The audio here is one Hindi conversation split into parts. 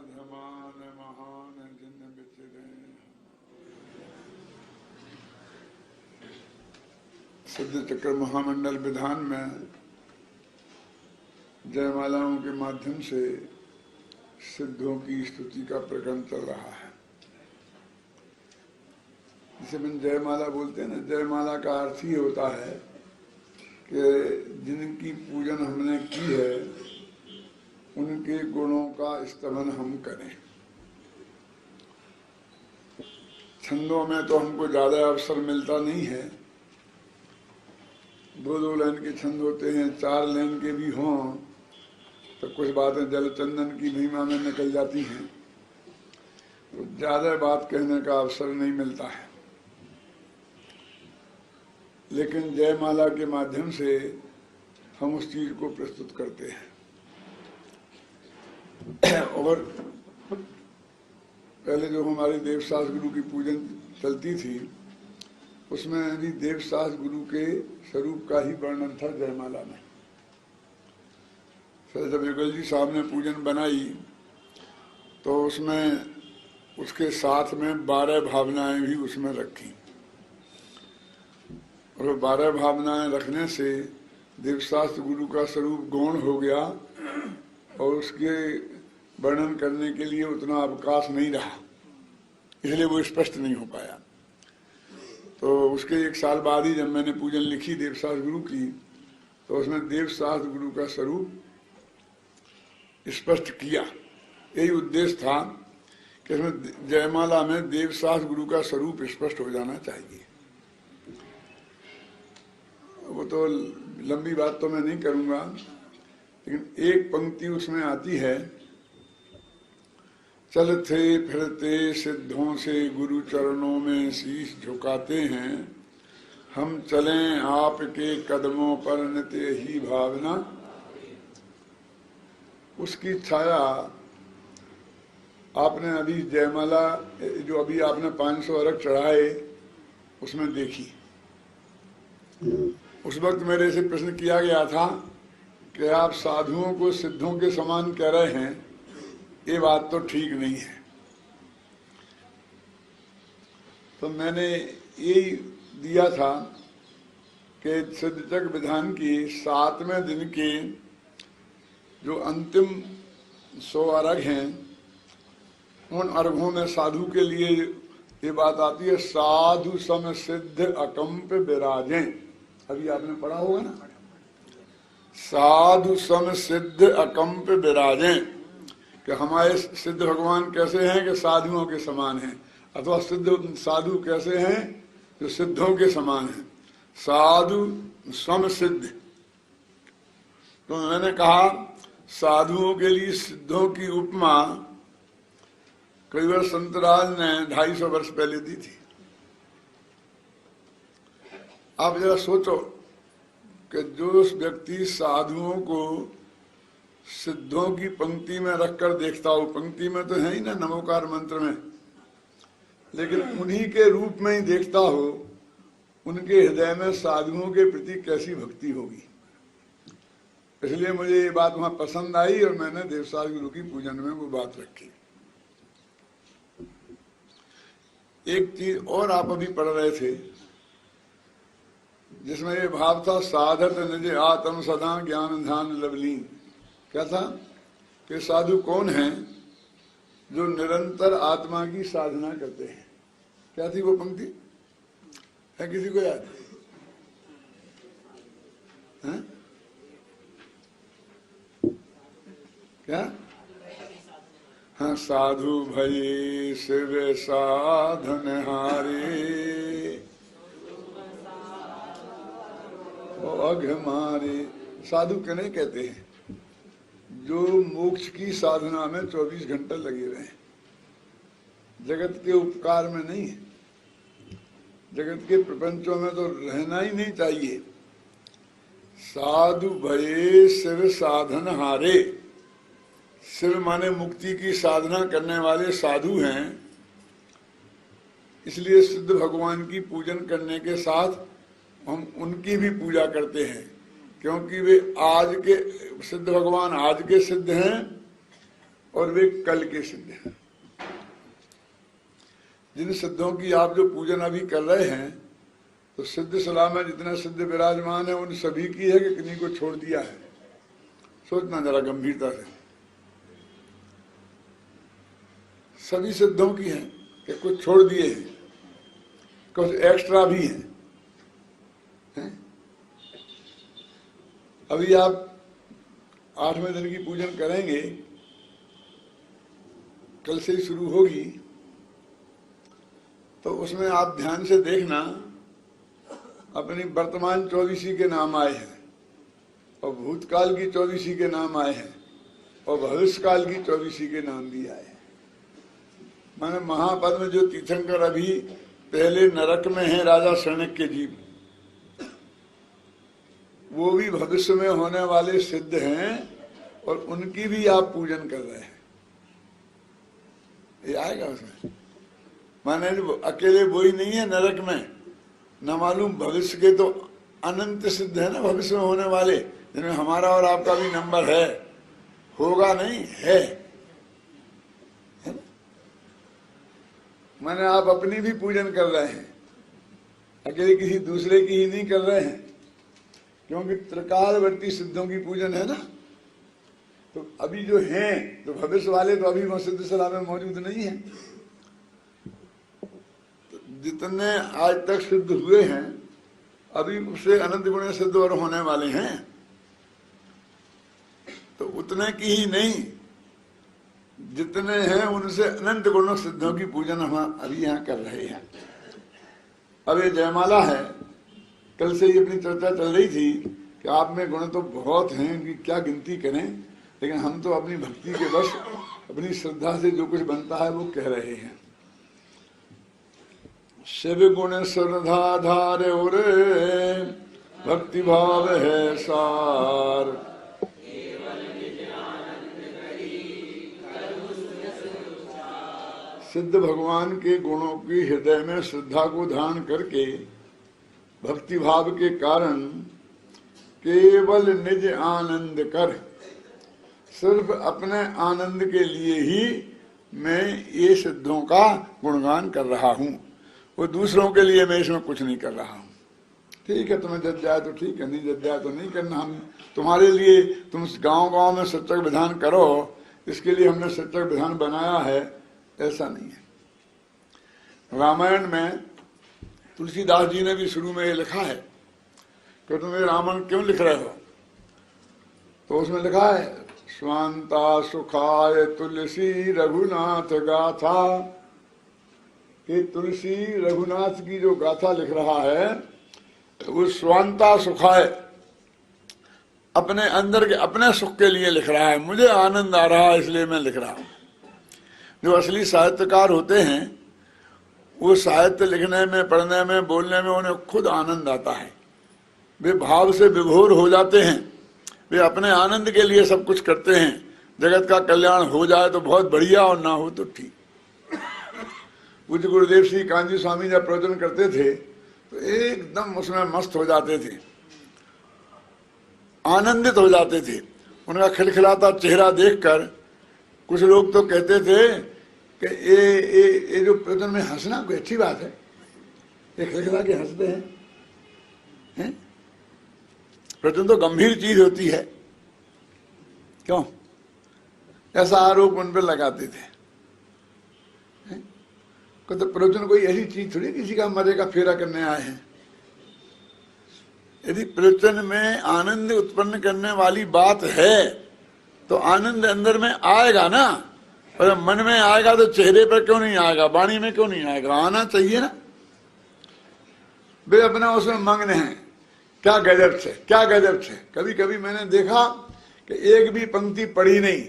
माध्यमान महान जिन विचरे। सिद्ध चक्र महामंडल विधान में जयमालाओं के माध्यम से सिद्धों की स्तुति का प्रकरण चल रहा है। जिसे हम जयमाला बोलते हैं ना, जयमाला का अर्थ ही होता है कि जिनकी पूजन हमने की है उनके गुणों का स्तमन हम करें। छंदों में तो हमको ज्यादा अवसर मिलता नहीं है, दो लाइन के छंद होते हैं, 4 लाइन के भी हों तो कुछ बातें जलचंदन की महिमा में निकल जाती हैं, तो ज्यादा बात कहने का अवसर नहीं मिलता है। लेकिन जयमाला के माध्यम से हम उस चीज को प्रस्तुत करते हैं। और पहले जो हमारी देवसास गुरु की पूजन चलती थी उसमें भी देवसास गुरु के स्वरूप का ही वर्णन था जयमाला में। फिर जब युगल जी साहब ने पूजन बनाई तो उसमें उसके साथ में 12 भावनाएं भी उसमें रखी, और 12 भावनाएं रखने से देवशास्त्र गुरु का स्वरूप गौण हो गया और उसके वर्णन करने के लिए उतना अवकाश नहीं रहा, इसलिए वो स्पष्ट नहीं हो पाया। तो उसके 1 साल बाद ही जब मैंने पूजन लिखी देवशास्त्र गुरु की तो उसमें देवशास्त्र गुरु का स्वरूप स्पष्ट किया। यही उद्देश्य था कि इसमें जयमाला में देवशास्त्र गुरु का स्वरूप स्पष्ट हो जाना चाहिए। वो तो लंबी बात तो मैं नहीं करूंगा, लेकिन एक पंक्ति उसमें आती है, चलते फिरते सिद्धों से गुरु चरणों में शीश झुकाते हैं, हम चलें आपके कदमों पर नित्य ही भावना। उसकी छाया आपने अभी जयमाला जो अभी आपने 500 अर्घ चढ़ाए उसमें देखी। उस वक्त मेरे से प्रश्न किया गया था कि आप साधुओं को सिद्धों के समान कह रहे हैं, ये बात तो ठीक नहीं है। तो मैंने यही दिया था कि सिद्धचक विधान की 7वें दिन के जो अंतिम 100 अर्घ हैं उन अर्घों में साधु के लिए ये बात आती है, साधु सम सिद्ध अकंप विराजें। अभी आपने पढ़ा होगा ना, साधु सम सिद्ध अकंप विराजें, कि हमारे सिद्ध भगवान कैसे हैं कि साधुओं के समान हैं, अथवा सिद्ध साधु कैसे हैं जो सिद्धों के समान हैं। साधु सम सिद्ध, तो मैंने कहा साधुओं के लिए सिद्धों की उपमा कई बार संतराज ने 250 वर्ष पहले दी थी। आप जरा सोचो कि जो व्यक्ति साधुओं को सिद्धों की पंक्ति में रखकर देखता हो, पंक्ति में तो है ही ना नमोकार मंत्र में, लेकिन उन्हीं के रूप में ही देखता हो, उनके हृदय में साधुओं के प्रति कैसी भक्ति होगी। इसलिए मुझे ये बात वहां पसंद आई और मैंने देवसास गुरु की पूजन में वो बात रखी। एक चीज और आप अभी पढ़ रहे थे जिसमें ये भाव था, साधत निज आत्म सदा ज्ञान ध्यान लवलीन। क्या था कि साधु कौन है जो निरंतर आत्मा की साधना करते हैं। क्या थी वो पंक्ति, है किसी को याद है? क्या? हाँ, साधु भई शिव साधन हारे अघ मारे। साधु कने कहते हैं जो मोक्ष की साधना में 24 घंटे लगे रहे, जगत के उपकार में नहीं है, जगत के प्रपंचों में तो रहना ही नहीं चाहिए। साधु भये शिव साधन हारे, शिव माने मुक्ति की साधना करने वाले साधु हैं। इसलिए सिद्ध भगवान की पूजन करने के साथ हम उनकी भी पूजा करते हैं, क्योंकि वे आज के सिद्ध भगवान आज के सिद्ध हैं और वे कल के सिद्ध हैं। जिन सिद्धों की आप जो पूजन अभी कर रहे हैं, तो सिद्ध सलाह में जितने सिद्ध विराजमान है उन सभी की है कि किन्हीं को छोड़ दिया है? सोचना जरा गंभीरता से। सभी सिद्धों की है कि कुछ छोड़ दिए हैं, कुछ एक्स्ट्रा भी हैं है? अभी आप 8वें दिन की पूजन करेंगे, कल से ही शुरू होगी, तो उसमें आप ध्यान से देखना, अपनी वर्तमान 24 के नाम आए हैं और भूतकाल की 24 के नाम आए हैं और भविष्य काल की 24 के नाम भी आए हैं। माने महापद में जो तीर्थंकर अभी पहले नरक में है, राजा शरणक्य जी, वो भी भविष्य में होने वाले सिद्ध हैं और उनकी भी आप पूजन कर रहे हैं। ये आएगा उसमें। माने अकेले वो ही नहीं है नरक में, न मालूम भविष्य के तो अनंत सिद्ध है ना भविष्य में होने वाले, जिनमें हमारा और आपका भी नंबर है, होगा नहीं है ना? माने आप अपनी भी पूजन कर रहे हैं, अकेले किसी दूसरे की ही नहीं कर रहे हैं, क्योंकि त्रिकालवर्ती सिद्धों की पूजन है ना। तो अभी जो हैं, तो भविष्य वाले तो अभी वो सिद्ध सलाह में मौजूद नहीं है। तो जितने आज तक सिद्ध हुए हैं, अभी उससे अनंत गुण सिद्ध और होने वाले हैं, तो उतने की ही नहीं, जितने हैं उनसे अनंत गुण सिद्धों की पूजन हम अभी यहाँ कर रहे हैं। अब ये जयमाला है, कल से ही अपनी चर्चा चल रही थी कि आप में गुण तो बहुत हैं कि क्या गिनती करें, लेकिन हम तो अपनी भक्ति के वश, अपनी श्रद्धा से जो कुछ बनता है वो कह रहे हैं। शिव गुण श्रद्धा धार और भक्ति भाव है सार, सिद्ध भगवान के गुणों की हृदय में श्रद्धा को धारण करके भक्ति भाव के कारण केवल निज आनंद कर, सिर्फ अपने आनंद के लिए ही मैं ये सिद्धों का गुणगान कर रहा हूँ, वो दूसरों के लिए मैं इसमें कुछ नहीं कर रहा हूँ। ठीक है, तुम्हें जज जाए तो ठीक है, नहीं जज जाए तो नहीं करना। हम तुम्हारे लिए, तुम गांव-गांव में सच्चर विधान करो, इसके लिए हमने सच्चर विधान बनाया है, ऐसा नहीं है। रामायण में तुलसीदास जी ने भी शुरू में ये लिखा है कि तुम ये रामायण क्यों लिख रहे हो, तो उसमें लिखा है स्वांता सुखाय तुलसी रघुनाथ गाथा, कि तुलसी रघुनाथ की जो गाथा लिख रहा है वो स्वांता सुखाय, अपने अंदर के अपने सुख के लिए लिख रहा है, मुझे आनंद आ रहा है इसलिए मैं लिख रहा हूं। जो असली साहित्यकार होते हैं वो साहित्य लिखने में, पढ़ने में, बोलने में उन्हें खुद आनंद आता है, वे भाव से विभोर हो जाते हैं, वे अपने आनंद के लिए सब कुछ करते हैं। जगत का कल्याण हो जाए तो बहुत बढ़िया और ना हो तो ठीक। पूज्य गुरुदेव श्री कांजी स्वामी जब प्रवचन करते थे तो एकदम उसमें मस्त हो जाते थे, आनंदित हो जाते थे। उनका खिलखिलाता चेहरा देखकर कुछ लोग तो कहते थे कि ये जो प्रवचन में हंसना कोई अच्छी बात है, ये खिलखिला के हंसते हैं? प्रवचन तो गंभीर चीज होती है, क्यों? ऐसा आरोप उन पर लगाते थे। तो प्रवचन कोई ऐसी चीज थोड़ी किसी का मजे का फेरा करने आए हैं। यदि प्रवचन में आनंद उत्पन्न करने वाली बात है तो आनंद अंदर में आएगा ना, और मन में आएगा तो चेहरे पर क्यों नहीं आएगा, वाणी में क्यों नहीं आएगा? आना चाहिए ना। वे अपना उसमें मग्न हैं, क्या गजब से, क्या गजब से। कभी कभी मैंने देखा कि एक भी पंक्ति पढ़ी नहीं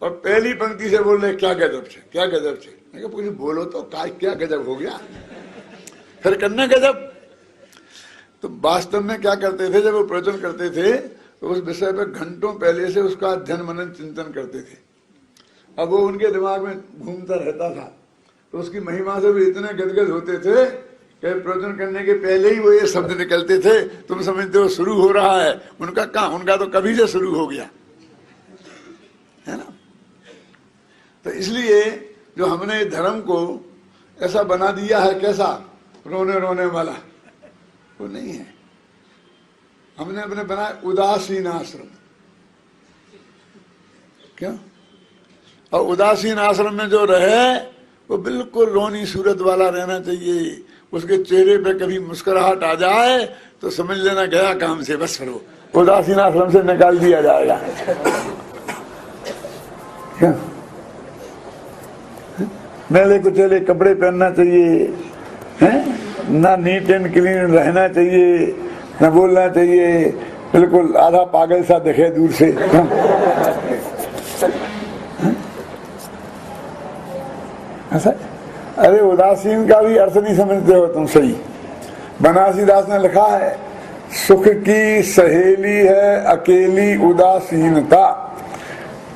और पहली पंक्ति से बोल रहे क्या गजब से, क्या गजब से। मैं कहा कुछ बोलो तो, क्या गजब हो गया, फिर करना गजब। तो वास्तव में क्या करते थे, जब वो प्रवचन करते थे तो उस विषय पर घंटों पहले से उसका अध्ययन मनन चिंतन करते थे। अब वो उनके दिमाग में घूमता रहता था, तो उसकी महिमा से भी इतने गदगद होते थे कि प्रवचन करने के पहले ही वो ये शब्द निकलते थे, तुम समझते हो शुरू हो रहा है, उनका कहाँ, उनका तो कभी से शुरू हो गया है ना। तो इसलिए जो हमने धर्म को ऐसा बना दिया है, कैसा रोने रोने वाला, वो नहीं है। हमने अपने बनाया उदासीन आश्रम। क्यों? और उदासीन आश्रम में जो रहे वो बिल्कुल रोनी सूरत वाला रहना चाहिए। उसके चेहरे पे कभी मुस्कुराहट आ जाए तो समझ लेना गया काम से, बस फिर वो उदासीन आश्रम से निकाल दिया जाएगा। क्या? मेले कुचेले कपड़े पहनना चाहिए, हैं? ना नीट एंड क्लीन रहना चाहिए, ना बोलना चाहिए, बिल्कुल आधा पागल सा दिखे दूर से। ऐसा? अरे उदासीन का भी अर्थ नहीं समझते हो तुम सही। बनारसी दास ने लिखा है, सुख की सहेली है अकेली उदासीनता।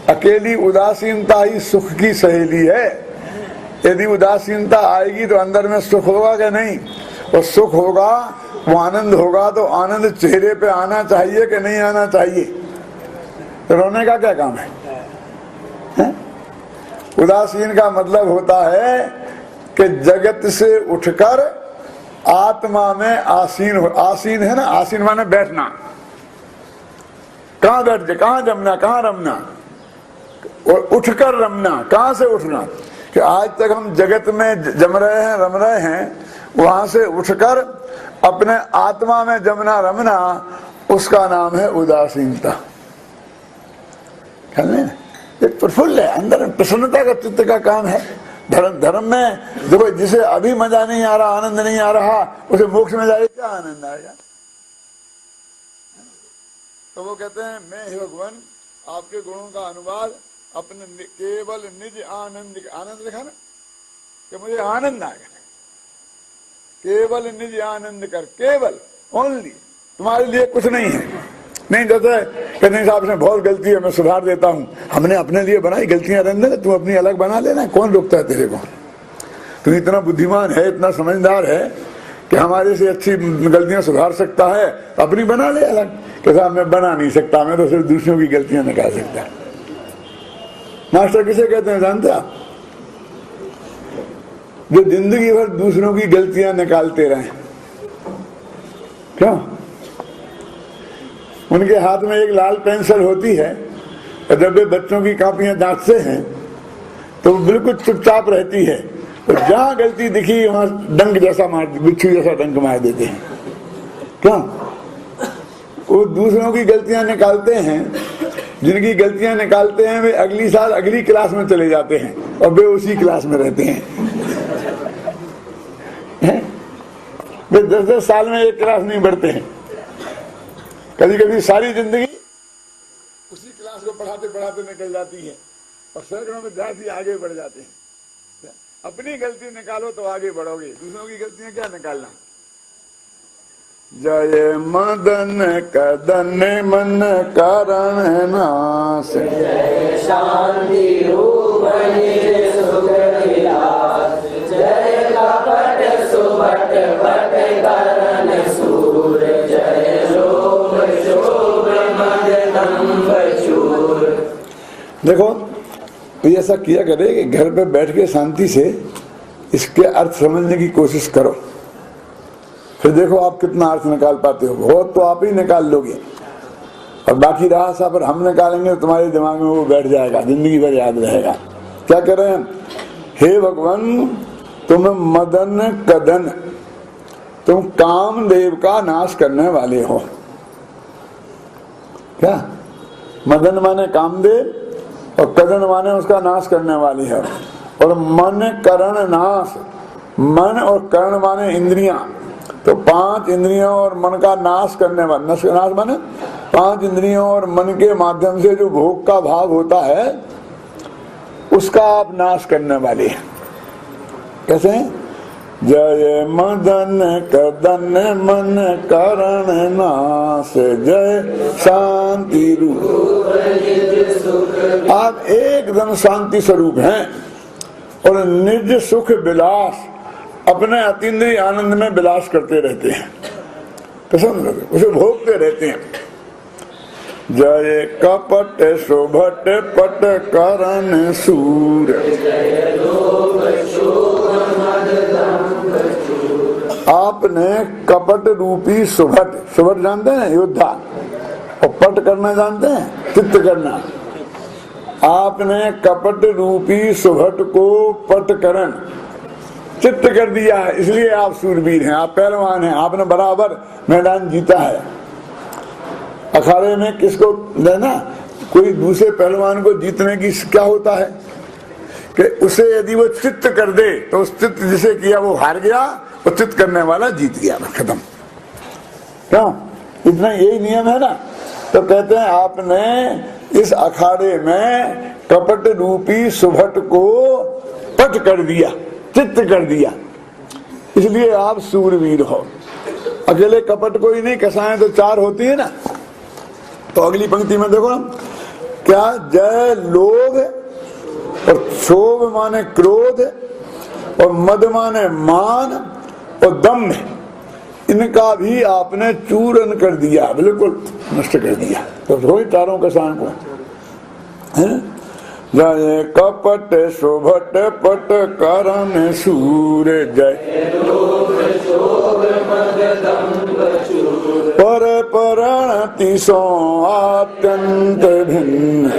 अकेली उदासीनता ही सुख की सहेली है। यदि उदासीनता आएगी तो अंदर में सुख होगा कि नहीं? और सुख होगा, वो आनंद होगा, तो आनंद चेहरे पे आना चाहिए कि नहीं आना चाहिए? तो रोने का क्या काम है? उदासीन का मतलब होता है कि जगत से उठकर आत्मा में आसीन हो। आसीन है ना, आसीन माने बैठना। कहाँ बैठ के, कहाँ जमना, कहाँ रमना, और उठकर रमना। कहाँ से उठना? कि आज तक हम जगत में जम रहे हैं, रम रहे हैं, वहां से उठकर अपने आत्मा में जमना, रमना, उसका नाम है उदासीनता। एक प्रफुल्ल है, अंदर प्रसन्नता का चित्त का काम है। धर्म में देखो, जिसे अभी मजा नहीं आ रहा, आनंद नहीं आ रहा, उसे मोक्ष में जाए क्या आनंद आएगा? तो वो कहते हैं, मैं हे भगवान आपके गुणों का अनुवाद अपने केवल निज आनंद, आनंद लिखा ना कि मुझे आनंद आएगा, केवल निज आनंद कर, केवल ओनली, तुम्हारे लिए कुछ नहीं है। नहीं जैसे कहते साहब से बहुत गलती है, मैं सुधार देता हूँ। हमने अपने लिए बनाई, गलतियां रहने दे, तुम अपनी अलग बना लेना, कौन रोकता है तेरे को? तुम इतना बुद्धिमान है, इतना समझदार है कि हमारे से अच्छी गलतियां सुधार सकता है, अपनी बना ले अलग। कि साहब मैं बना नहीं सकता, मैं तो सिर्फ दूसरों की गलतियां निकाल सकता। मास्टर किसे कहते हैं जानते आप? जो जिंदगी भर दूसरों की गलतियां निकालते रहे। क्यों? उनके हाथ में एक लाल पेंसिल होती है, और जब वे बच्चों की कॉपियां जांचते हैं तो बिल्कुल चुपचाप रहती है, और जहां गलती दिखी वहां डंक जैसा मार, बिच्छू जैसा डंक मार देते हैं। क्यों? वो दूसरों की गलतियां निकालते हैं, जिनकी गलतियां निकालते हैं वे अगली साल अगली क्लास में चले जाते हैं, और वे उसी क्लास में रहते हैं। वे 10-10 साल में एक क्लास नहीं बढ़ते हैं, कभी कभी सारी जिंदगी उसी क्लास को पढ़ाते पढ़ाते निकल जाती है, और सैकड़ों विद्यार्थी आगे बढ़ जाते हैं। अपनी गलती निकालो तो आगे बढ़ोगे, दूसरों की गलतियां क्या निकालना? जय मदन कदन मन कारण नाश, जय शांति रूप निज सुख विलास, जय कपट सुबट बट करण सूर, जय शोभ शोभ मद दंभ चूर। देखो तो ऐसा किया करे कि घर पे बैठ के शांति से इसके अर्थ समझने की कोशिश करो, फिर देखो आप कितना अर्थ निकाल पाते हो। बहुत तो आप ही निकाल लोगे, और बाकी रहा सा पर हम निकालेंगे तो तुम्हारे दिमाग में वो बैठ जाएगा, जिंदगी भर याद रहेगा। क्या कह रहे हैं? हे भगवान तुम मदन कदन, तुम कामदेव का नाश करने वाले हो। क्या? मदन माने कामदेव, और कदन माने उसका नाश करने वाली है। और मन करण नाश, मन और करण माने इंद्रियां, तो 5 इंद्रियों और मन का नाश करने वाला। नाश माने 5 इंद्रियों और मन के माध्यम से जो भोग का भाव होता है उसका आप नाश करने वाले हैं। कैसे? जय मदन कदन मन करण नाश, जय शांति रूप। आप एकदम शांति स्वरूप हैं, और निज सुख विलास, अपने अतीन्द्रिय आनंद में विलास करते रहते हैं, पसंद करते, उसे भोगते रहते हैं। जय कपट शोभट पट करण सूर। आपने कपट रूपी सुभट, सुभट जानते हैं योद्धा, और पट करना जानते हैं चित्त करना। आपने कपट रूपी सुभट को पटकरण चित्त कर दिया है, इसलिए आप सूरवीर हैं, आप पहलवान हैं। आपने बराबर मैदान जीता है। अखाड़े में किसको लेना, कोई दूसरे पहलवान को जीतने की क्या होता है कि उसे यदि वो चित्त कर दे तो उस चित्त जिसे किया वो हार गया, वो चित्त करने वाला जीत गया, खत्म। क्यों? इतना यही नियम है ना। तो कहते हैं आपने इस अखाड़े में कपट रूपी सुभट को पट कर दिया, चित्त कर दिया, इसलिए आप सूरवीर हो। अकेले कपट को ही नहीं, कसाएं तो चार होती है ना। तो अगली पंक्ति में देखो क्या, जय लोभ और क्षोभ माने क्रोध और मद माने मान और दम्भ, इनका भी आपने चूरन कर दिया, बिल्कुल नष्ट कर दिया। तो रोई चारों कसाएं को जय कपट शोभट पट करण सूर। जय पर परणति सो अत्यंत भिन्न,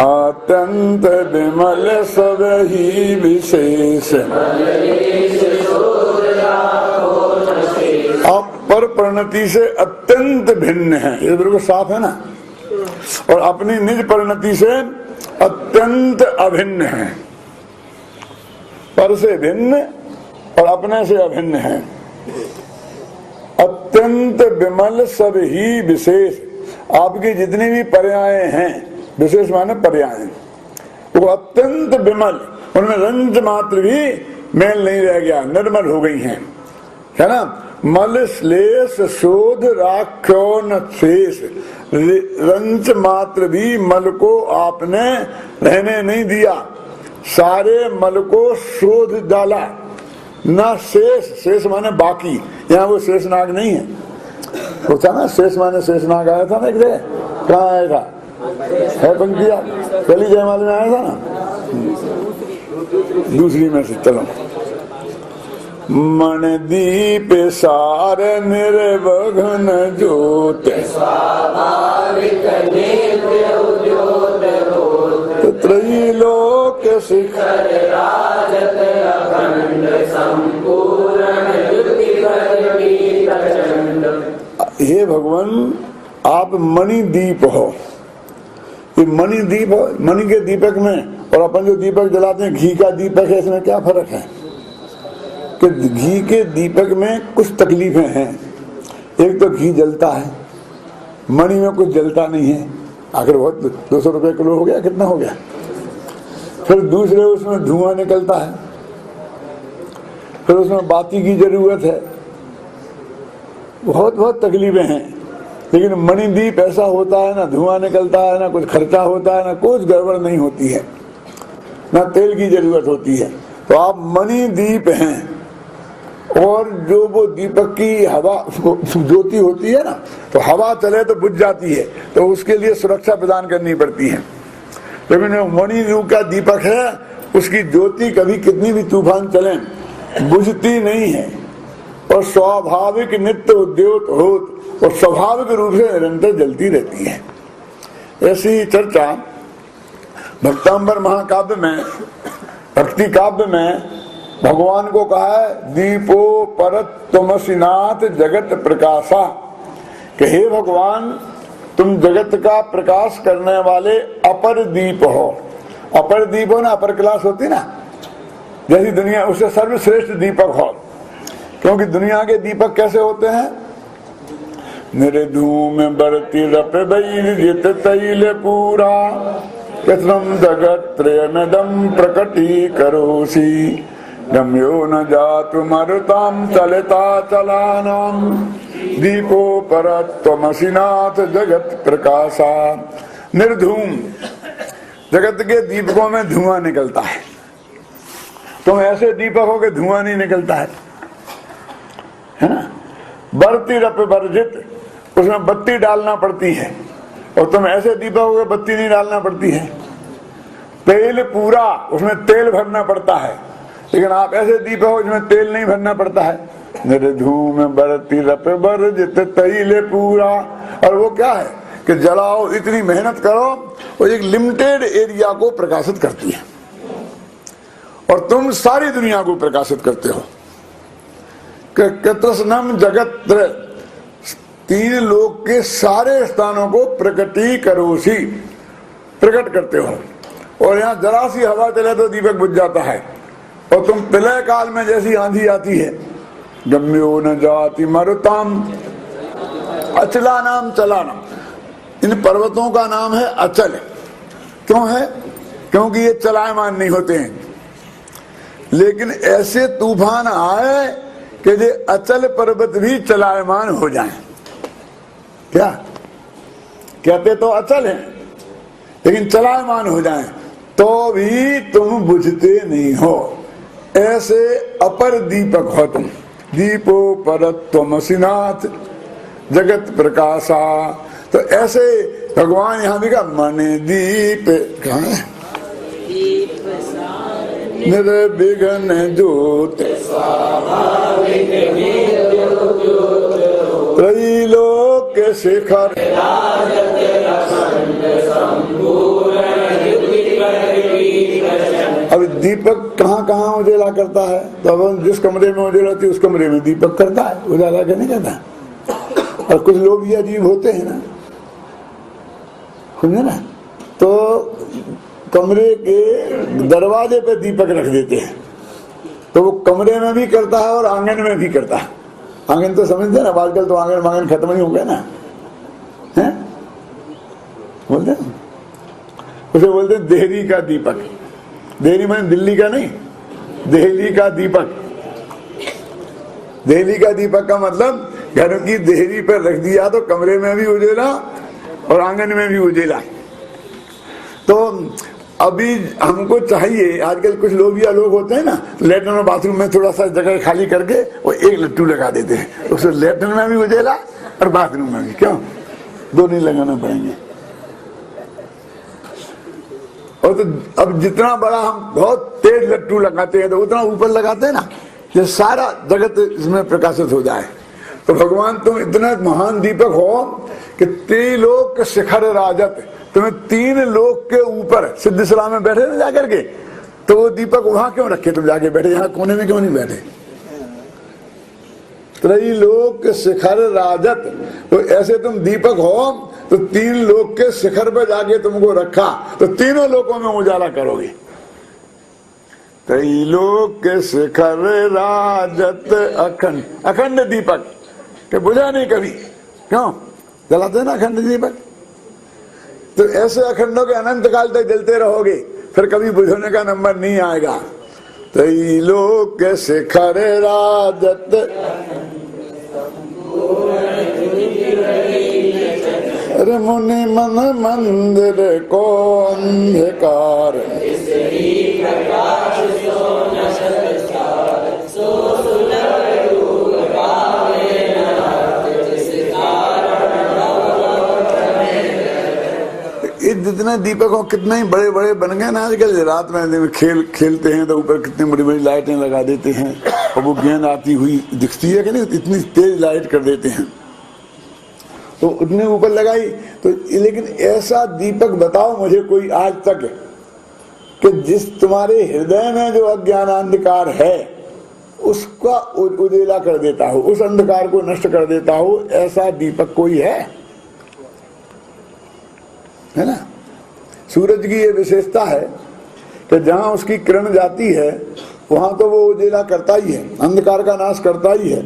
अत्यंत विमल सब ही विशेष। अब पर परिणति से अत्यंत भिन्न है, ये बिल्कुल साफ है ना। और अपनी निज परिणति से अत्यंत अभिन्न है, पर से भिन्न और अपने से अभिन्न है। अत्यंत विमल सब ही विशेष, आपकी जितनी भी पर्याय हैं, विशेष माने पर्याय, वो अत्यंत विमल, उनमें रंज मात्र भी मेल नहीं रह गया, निर्मल हो गई हैं, है ना। मल श्लेष शोध राख्यो न शेष, रंच मात्र भी मल को आपने रहने नहीं दिया, सारे मल को शोध डाला। न शेष, शेष माने बाकी, यहाँ वो शेषनाग नहीं है, वो था ना शेष माने शेषनाग आया था ना एक जगह, कहाँ आया था, है पंक्तिया पहली जयमाल में आया था ना, दूसरी में से। चलो, मन दीप सार निर्वघन ज्योत, त्रैलोक शिखर राजत अखंड संपूर्ण। हे भगवान, आप मणि दीप हो। ये मणि दीप, मणि के दीपक में और अपन जो दीपक जलाते हैं घी का दीपक है, इसमें क्या फर्क है कि घी के दीपक में कुछ तकलीफें हैं। एक तो घी जलता है, मणि में कुछ जलता नहीं है, आखिर बहुत 200 रुपए किलो हो गया, कितना हो गया। फिर दूसरे उसमें धुआं निकलता है, फिर उसमें बाती की जरूरत है, बहुत बहुत तकलीफें हैं। लेकिन मणिदीप ऐसा होता है, ना धुआं निकलता है, ना कुछ खर्चा होता है, ना कुछ गड़बड़ नहीं होती है, ना तेल की जरूरत होती है। तो आप मणिदीप हैं। और जो वो दीपक की हवा ज्योति होती है ना, तो हवा चले तो बुझ जाती है, तो उसके लिए सुरक्षा प्रदान करनी पड़ती है। लेकिन जो मणि रूप का दीपक है, उसकी ज्योति कभी कितनी भी तूफान चले बुझती नहीं है, और स्वाभाविक नित्य उद्योत होत और स्वाभाविक रूप से निरंतर जलती रहती है। ऐसी चर्चा भक्तांबर महाकाव्य में, भक्ति काव्य में भगवान को कहा है, दीपो परत तुमसिनाथ जगत प्रकाशा, कि हे भगवान, तुम जगत का प्रकाश करने वाले अपर दीप हो। अपर दीप हो ना, अपर क्लास होती ना, जैसी दुनिया, उससे सर्वश्रेष्ठ दीपक हो। क्योंकि दुनिया के दीपक कैसे होते हैं, निर्धूम बरती रप बैल जित तैल पूरा, कृष्णम जगत त्रयनदम प्रकटी करोसी, गम्यो न जातु मरुताम चलता चलानाम, दीपो परत्वमसिनाथ जगत प्रकाशा। निर्धूम, जगत के दीपकों में धुआं निकलता है, तुम ऐसे दीपक हो के धुआं नहीं निकलता है ना। बरती रप वर्जित, उसमें बत्ती डालना पड़ती है, और तुम ऐसे दीपक हो गए बत्ती नहीं डालना पड़ती है। तेल पूरा, उसमें तेल भरना पड़ता है, लेकिन आप ऐसे दीपक हो जिसमें तेल नहीं भरना पड़ता है। निर्धूम बरती रप वर्जित तैल पूरा, और वो क्या है कि जलाओ, इतनी मेहनत करो, वो एक लिमिटेड एरिया को प्रकाशित करती है, और तुम सारी दुनिया को प्रकाशित करते हो। कृतस्नम जगत, तीन लोक के सारे स्थानों को प्रकटी करोसी, प्रकट करते हो। और यहाँ जरा सी हवा चले तो दीपक बुझ जाता है, और तुम प्रलय काल में जैसी आंधी आती है, गम्यो न जाति मरुताम अचला नाम चलाना, इन पर्वतों का नाम है अचल। क्यों है? क्योंकि ये चलायमान नहीं होते हैं। लेकिन ऐसे तूफान आए कि ये अचल पर्वत भी चलायमान हो जाएं। क्या कहते तो अचल हैं, लेकिन चलायमान हो जाएं तो भी तुम बुझते नहीं हो। ऐसे अपर दीपक हो तुम। दीपो परत्वमसिनाथ जगत प्रकाशा। तो ऐसे भगवान यहाँ भी कहा मन दीप, कहाँ है? निर्विघ्न ज्योत त्रैलोक शिखर। अब दीपक कहाँ कहाँ उजाला करता है? तो अब जिस कमरे में उजाला होती है उस कमरे में दीपक करता है, उजाला क्या नहीं करता। और कुछ लोग ये अजीब होते हैं ना, समझे ना, तो कमरे के दरवाजे पे दीपक रख देते हैं, तो वो कमरे में भी करता है और आंगन में भी करता है। आंगन तो समझते हैं ना, आजकल तो आंगन मांगन खत्म ही हो गया ना, है बोलते हैं उसे, बोलते हैं देहरी का दीपक। देहरी माने दिल्ली का नहीं, देहली का दीपक। देहली का दीपक का मतलब घर की देहरी पर रख दिया तो कमरे में भी उजेला और आंगन में भी उजेला। तो अभी हमको चाहिए, आजकल कुछ लोग या लोग होते हैं ना, लेटरिन और बाथरूम में थोड़ा सा जगह खाली करके वो एक लट्टू लगा देते हैं, उससे लेटरिन में भी उजेला और बाथरूम में भी। क्यों? दो नहीं लगाना पड़ेंगे। और तो अब जितना बड़ा हम बहुत तेज लट्टू लगाते हैं तो उतना ऊपर लगाते हैं ना, ये सारा जगत इसमें प्रकाशित हो जाए। तो भगवान तुम इतना महान दीपक हो कि त्रिलोक शिखर राजत, तुम्हें तीन लोक के ऊपर सिद्धसला में बैठे ना जाकर के, तो वो दीपक वहां क्यों रखे? तुम जाके बैठे, यहाँ कोने में क्यों नहीं बैठे? त्रैलोक शिखर राजत, तो ऐसे तुम दीपक हो तो तीन लोक के शिखर पर जाके तुमको रखा, तो तीनों लोकों में उजाला करोगे। त्रैलोक शिखर राजत अखंड, अखंड दीपक के बुझा नहीं कभी। क्यों जलाते ना अखंड दीपक? तो ऐसे अखंडों के अनंत काल तक जलते रहोगे, फिर कभी बुझने का नंबर नहीं आएगा। त्रैलोक शिखर राजत, अरे मुनि मन मंदिर को अंधकार, जितने दीपक हो कितने ही बड़े बड़े बन गए ना आजकल। रात में खेलते हैं तो ऊपर कितनी बड़ी बड़ी लाइटें लगा देते हैं, और वो गेंद आती हुई दिखती है कि नहीं, इतनी तेज लाइट कर देते हैं, तो उतने ऊपर लगाई। तो लेकिन ऐसा दीपक बताओ मुझे कोई आज तक कि जिस तुम्हारे हृदय में जो अज्ञान अंधकार है उसका उजेला कर देता हो, उस अंधकार को नष्ट कर देता हो, ऐसा दीपक कोई है ना। सूरज की ये विशेषता है कि जहां उसकी किरण जाती है वहां तो वो उजेला करता ही है, अंधकार का नाश करता ही है,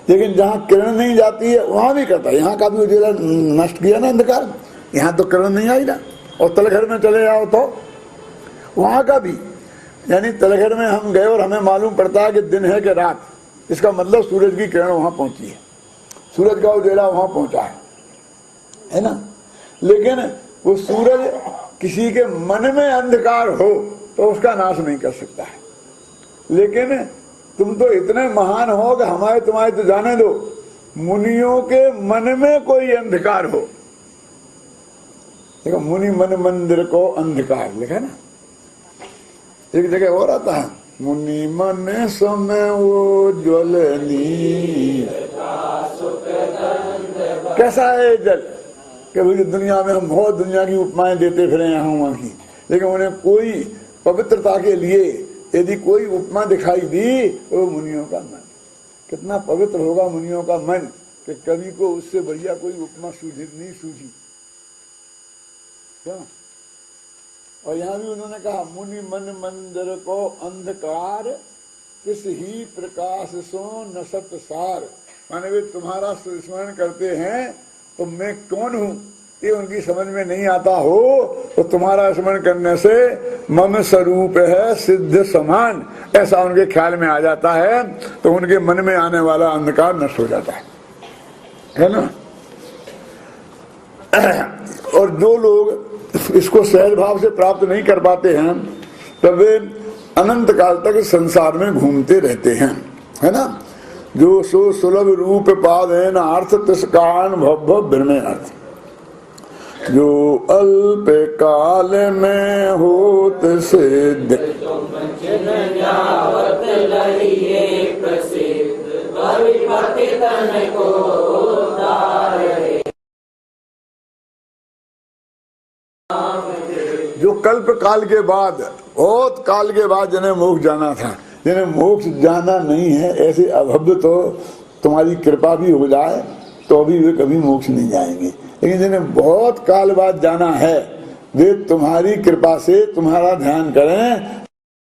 लेकिन जहां किरण नहीं जाती है वहां भी करता है। यहाँ का भी उजेला नष्ट किया ना अंधकार, यहाँ तो किरण नहीं आई ना। और तलघर में चले जाओ तो वहां का भी, यानी तलघर में हम गए और हमें मालूम पड़ता है कि दिन है कि रात, इसका मतलब सूरज की किरण वहां पहुंची है, सूरज का उजेला वहां पहुंचा है ना। लेकिन वो सूरज किसी के मन में अंधकार हो तो उसका नाश नहीं कर सकता है, लेकिन तुम तो इतने महान हो कि हमारे तुम्हारे तो जाने दो, मुनियों के मन में कोई अंधकार हो। देखो, मुनि मन मंदिर को अंधकार लिखा है ना। एक जगह और आता है, मुनि मन समय वो ज्वलनी। कैसा है जल कि भाई दुनिया में हम बहुत दुनिया की उपमाएं देते फिरे यहाँ वहां की, लेकिन उन्हें कोई पवित्रता के लिए यदि कोई उपमा दिखाई दी वो मुनियों का मन। कितना पवित्र होगा मुनियों का मन कि कवि को उससे बढ़िया कोई उपमा सूझी नहीं सूझी। क्या? और यहाँ भी उन्होंने कहा, मुनि मन मंदिर को अंधकार किस ही प्रकाश सो नसत सार। माने वे तुम्हारा स्मरण करते हैं तो मैं कौन हूँ ये उनकी समझ में नहीं आता हो, तो तुम्हारा स्मरण करने से मम स्वरूप है सिद्ध समान ऐसा उनके ख्याल में आ जाता है, तो उनके मन में आने वाला अंधकार नष्ट हो जाता है ना। और जो लोग इसको सहज भाव से प्राप्त नहीं कर पाते हैं तब वे अनंत काल तक संसार में घूमते रहते हैं, है ना। जो सो सुलभ रूप पादेन अर्थ तिसकान भव ब्रह्मे अर्थ, जो अल्प काल में होत सिद्ध। जो कल्प काल के बाद, बहुत काल के बाद जिन्हें मोक्ष जाना था, जिन्हें मोक्ष जाना नहीं है, ऐसे अभव्य तो तुम्हारी कृपा भी हो जाए तो अभी वे कभी मोक्ष नहीं जाएंगे। लेकिन जिन्हें बहुत काल बाद जाना है वे तुम्हारी कृपा से तुम्हारा ध्यान करें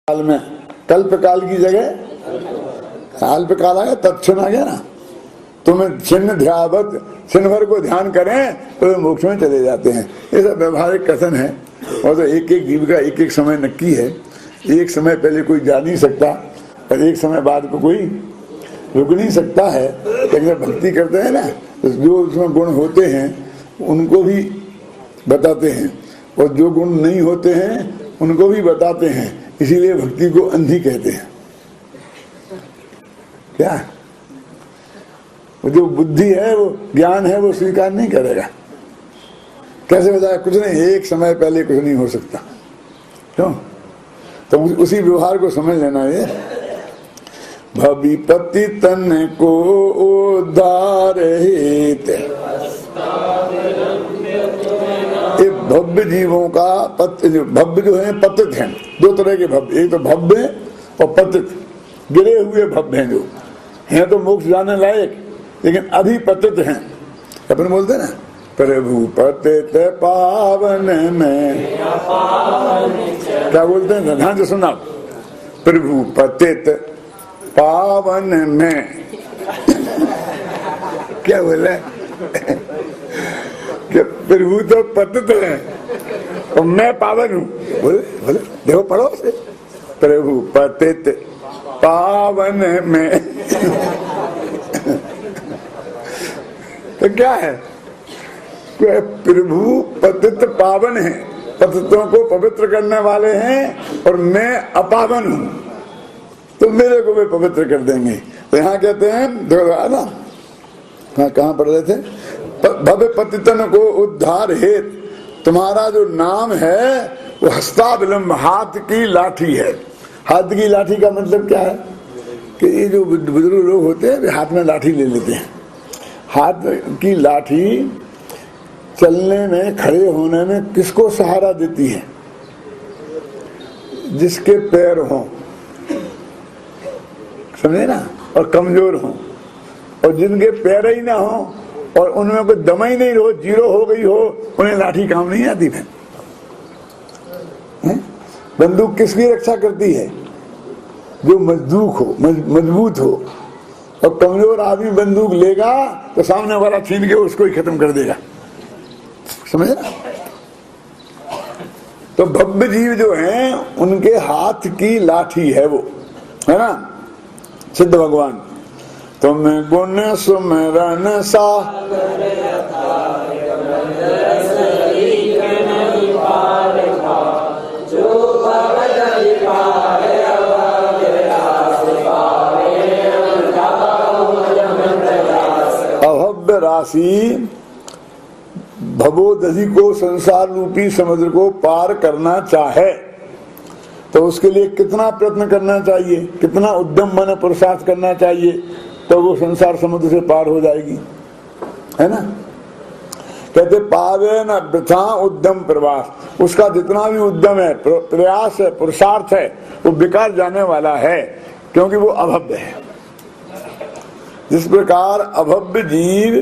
काल में। कल्प काल की जगह कल्प काल आ गया, तत्क्षण आ गया ना। तुम्हें छिन्न ध्यावत, छिन्न भर को ध्यान करें तो वे मोक्ष में चले जाते हैं। ये सब व्यवहारिक कथन है, और तो एक एक जीव का एक एक समय नक्की है। एक समय पहले कोई जा नहीं सकता और एक समय बाद को कोई रुक नहीं सकता है। लेकिन भक्ति करते हैं ना, तो जो उसमें गुण होते हैं उनको भी बताते हैं, और जो गुण नहीं होते हैं उनको भी बताते हैं। इसीलिए भक्ति को अंधी कहते हैं। क्या? वो जो बुद्धि है, वो ज्ञान है, वो स्वीकार नहीं करेगा। कैसे बताया? कुछ नहीं, एक समय पहले कुछ नहीं हो सकता। क्यों? तो उसी व्यवहार को समझ लेना। ये भविपति तन को उद्धार हेत, ये भव्य जीवों का भव्य जो है पतित हैं। दो तरह के भव्य, एक तो भव्य और पतित, गिरे हुए भव्य हैं, जो हैं तो मोक्ष जाने लायक लेकिन अभी पतित हैं। अपन बोलते ना, प्रभु पतित पावन में, क्या बोलते हैं? ध्यान से सुना, प्रभु पतित पावन में। क्या बोले? कि प्रभु तो पतित है और मैं पावन हूँ। बोले बोले देखो, पढ़ो से, प्रभु पतित पावन में। तो क्या है? प्रभु पतित पावन है, पतितों को पवित्र करने वाले हैं, और मैं अपावन हूं, तो मेरे को वे पवित्र कर देंगे। तो यहाँ कहते हैं, ना कहाँ पढ़ रहे थे? भव्य पतितन को उद्धार हेत, तुम्हारा जो नाम है वो हस्ताविलंब, हाथ की लाठी है। हाथ की लाठी का मतलब क्या है? कि ये जो बुजुर्ग लोग होते हैं वे हाथ में लाठी ले लेते हैं। हाथ की लाठी चलने में, खड़े होने में किसको सहारा देती है? जिसके पैर हों, समझे ना, और कमजोर हों, और जिनके पैर ही ना हो और उनमें कोई दम ही नहीं हो, जीरो हो गई हो, उन्हें लाठी काम नहीं आती। फिर बंदूक किसकी रक्षा करती है? जो मजबूत हो, मजबूत हो। और कमजोर आदमी बंदूक लेगा तो सामने वाला छीन के उसको ही खत्म कर देगा। समझे ना? तो भव्य जीव जो हैं उनके हाथ की लाठी है वो, है ना, सिद्ध भगवान। तुम गुण सुमरन सा, सन्यासी भवोदधि को, संसार रूपी समुद्र को पार करना चाहे तो उसके लिए कितना प्रयत्न करना चाहिए, कितना उद्यम मन पुरुषार्थ करना चाहिए, तो वो संसार समुद्र से पार हो जाएगी, है ना। कहते पावे न वृथा उद्यम प्रवास, उसका जितना भी उद्यम है, प्रयास है, पुरुषार्थ है, वो बेकार जाने वाला है, क्योंकि वो अभव्य है। जिस प्रकार अभव्य जीव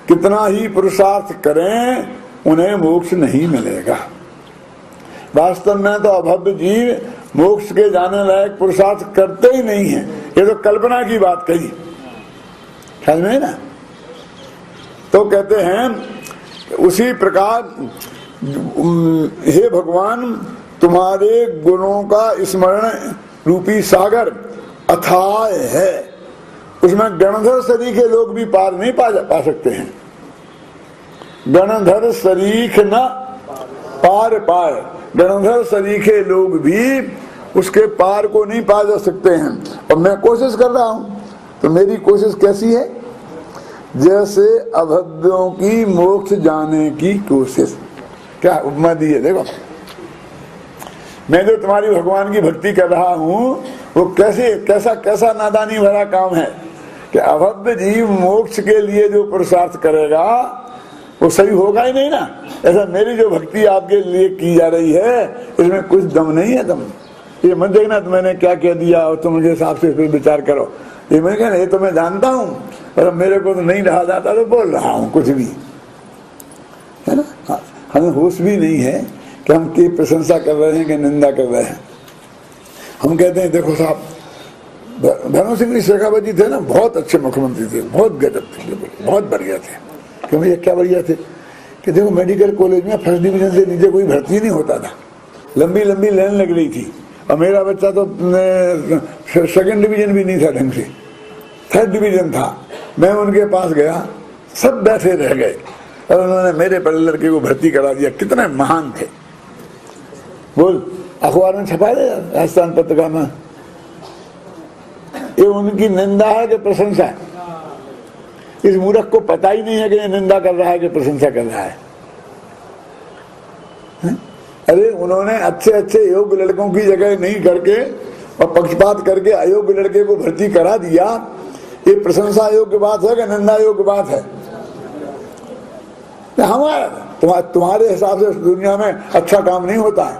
कितना ही पुरुषार्थ करें उन्हें मोक्ष नहीं मिलेगा। वास्तव में तो अभव्य जीव मोक्ष के जाने लायक पुरुषार्थ करते ही नहीं है, ये तो कल्पना की बात कही, समझ में ना। तो कहते हैं उसी प्रकार हे भगवान तुम्हारे गुणों का स्मरण रूपी सागर अथाह है, उसमें गणधर सरीखे लोग भी पार नहीं पा सकते हैं। गणधर सरीख न पार पाए, गणधर सरीखे लोग भी उसके पार को नहीं पा जा सकते हैं। और मैं कोशिश कर रहा हूं, तो मेरी कोशिश कैसी है, जैसे अभव्यों की मोक्ष जाने की कोशिश। क्या उपमा दी है, देखो मैं जो तुम्हारी भगवान की भक्ति कर रहा हूं वो कैसा नादानी भरा काम है कि अभव्य जीव मोक्ष के लिए जो पुरुषार्थ करेगा वो सही होगा ही नहीं ना। ऐसा मेरी जो भक्ति आपके लिए की जा रही है इसमें कुछ दम नहीं है। दम ये मत देखना तो मैंने क्या कह दिया और तुम मुझे हिसाब से फिर विचार करो, ये मैं कहना ये तो मैं जानता हूँ, पर मेरे को तो नहीं रहा जाता तो बोल रहा हूँ कुछ भी, है ना। हाँ, हमें होश भी नहीं है कि हम की प्रशंसा कर रहे हैं कि निंदा कर रहे हैं। हम कहते हैं देखो साहब धर्म सिंह शेखावत जी थे ना, बहुत अच्छे मुख्यमंत्री थे, बहुत गजब थे, बहुत बढ़िया थे। क्यों भैया क्या बढ़िया थे कि देखो मेडिकल कॉलेज में फर्स्ट डिवीजन से नीचे कोई भर्ती नहीं होता था, लंबी लंबी लाइन लग रही थी, और मेरा बच्चा तो सेकंड डिवीजन भी नहीं था ढंग से, थर्ड डिवीजन था। मैं उनके पास गया, सब बैठे रह गए और उन्होंने मेरे बड़े लड़के को भर्ती करा दिया। कितने महान थे, बोल अखबार में छपा दे राजस्थान पत्रिका में। ये उनकी निंदा है कि प्रशंसा है? इस मूर्ख को पता ही नहीं है कि ये निंदा कर रहा है कि प्रशंसा कर रहा है। अरे उन्होंने अच्छे अच्छे योग्य लड़कों की जगह नहीं करके और पक्षपात करके अयोग्य लड़के को भर्ती करा दिया, ये प्रशंसा योग्य बात है कि निंदा योग्य बात है? हमारा तुम्हारे हिसाब से दुनिया में अच्छा काम नहीं होता है।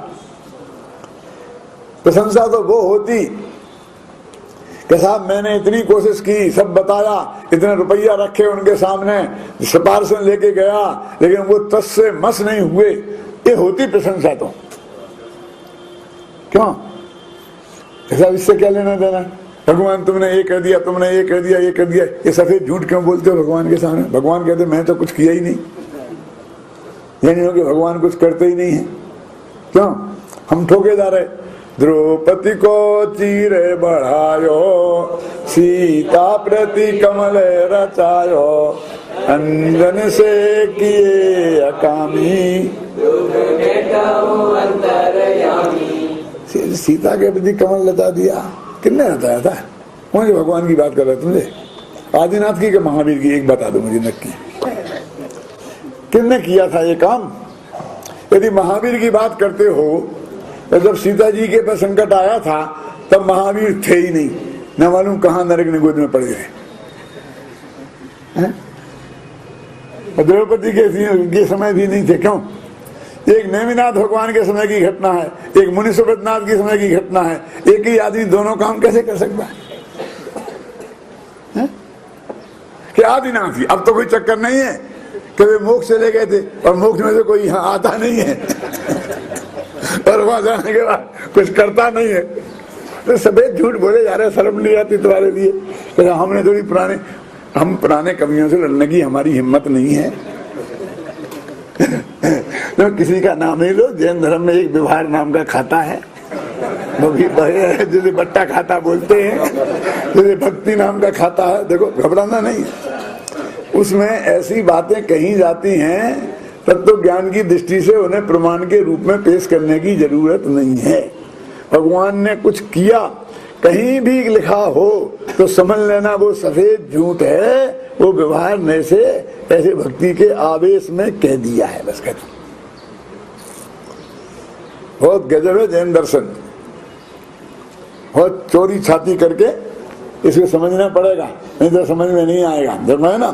प्रशंसा तो वो होती कि साहब मैंने इतनी कोशिश की, सब बताया, इतने रुपया रखे उनके सामने, सिफारिशें लेके गया, लेकिन वो तस से मस नहीं हुए, ये होती प्रशंसा। तो क्यों ऐसा, इससे क्या लेना देना? भगवान तुमने ये कर दिया, तुमने ये कर दिया, ये कर दिया, ये सफेद झूठ क्यों बोलते हो भगवान के सामने? भगवान कहते मैं तो कुछ किया ही नहीं, ये नहीं हो कि भगवान कुछ करते ही नहीं है। क्यों हम ठोके जा रहे? द्रौपदी को चीरे बढ़ायो, सीता प्रति कमल रचायो, अंजन से किए अकामी। सीता के प्रति कमल लता दिया, किसने बताया था? कौन से भगवान की बात कर रहे तुमसे? आदिनाथ की कि महावीर की? एक बता दो मुझे नक्की, किसने किया था ये काम? यदि महावीर की बात करते हो तो जब सीता जी के पास संकट आया था तब महावीर थे ही नहीं, न मालूम कहां नरक निगोद में पड़ गए। द्रौपदी के समय भी नहीं थे। क्यों? एक नेमिनाथ भगवान के समय की घटना है, एक मुनि सुब्रतनाथ के समय की घटना है। एक ही आदमी दोनों काम कैसे कर सकता है? कि आदिनाथ ही, अब तो कोई चक्कर नहीं है कि वे मोक्ष चले गए थे और मोक्ष में से कोई यहाँ आता नहीं है और वहां जाने के बाद कुछ करता नहीं है। तो सफेद झूठ बोले जा रहे, शर्म नहीं आती तुम्हारे लिए? तो हमने थोड़ी हम पुराने कवियों से लड़ने की हमारी हिम्मत नहीं है। तो किसी का नाम नहीं लो, जैन धर्म में एक व्यवहार नाम का खाता है, वो भी जिसे बट्टा खाता बोलते हैं, जिसे भक्ति नाम का खाता है। देखो घबराना नहीं, उसमें ऐसी बातें कही जाती हैं तत्व ज्ञान की दृष्टि से उन्हें प्रमाण के रूप में पेश करने की जरूरत नहीं है। भगवान ने कुछ किया, कहीं भी लिखा हो तो समझ लेना वो सफेद झूठ है, वो व्यवहार ने से ऐसे भक्ति के आवेश में कह दिया है, बस कहते। बहुत गजब है जैन दर्शन, बहुत चोरी छाती करके इसको समझना पड़ेगा, नहीं तो समझ में नहीं आएगा। जब है ना,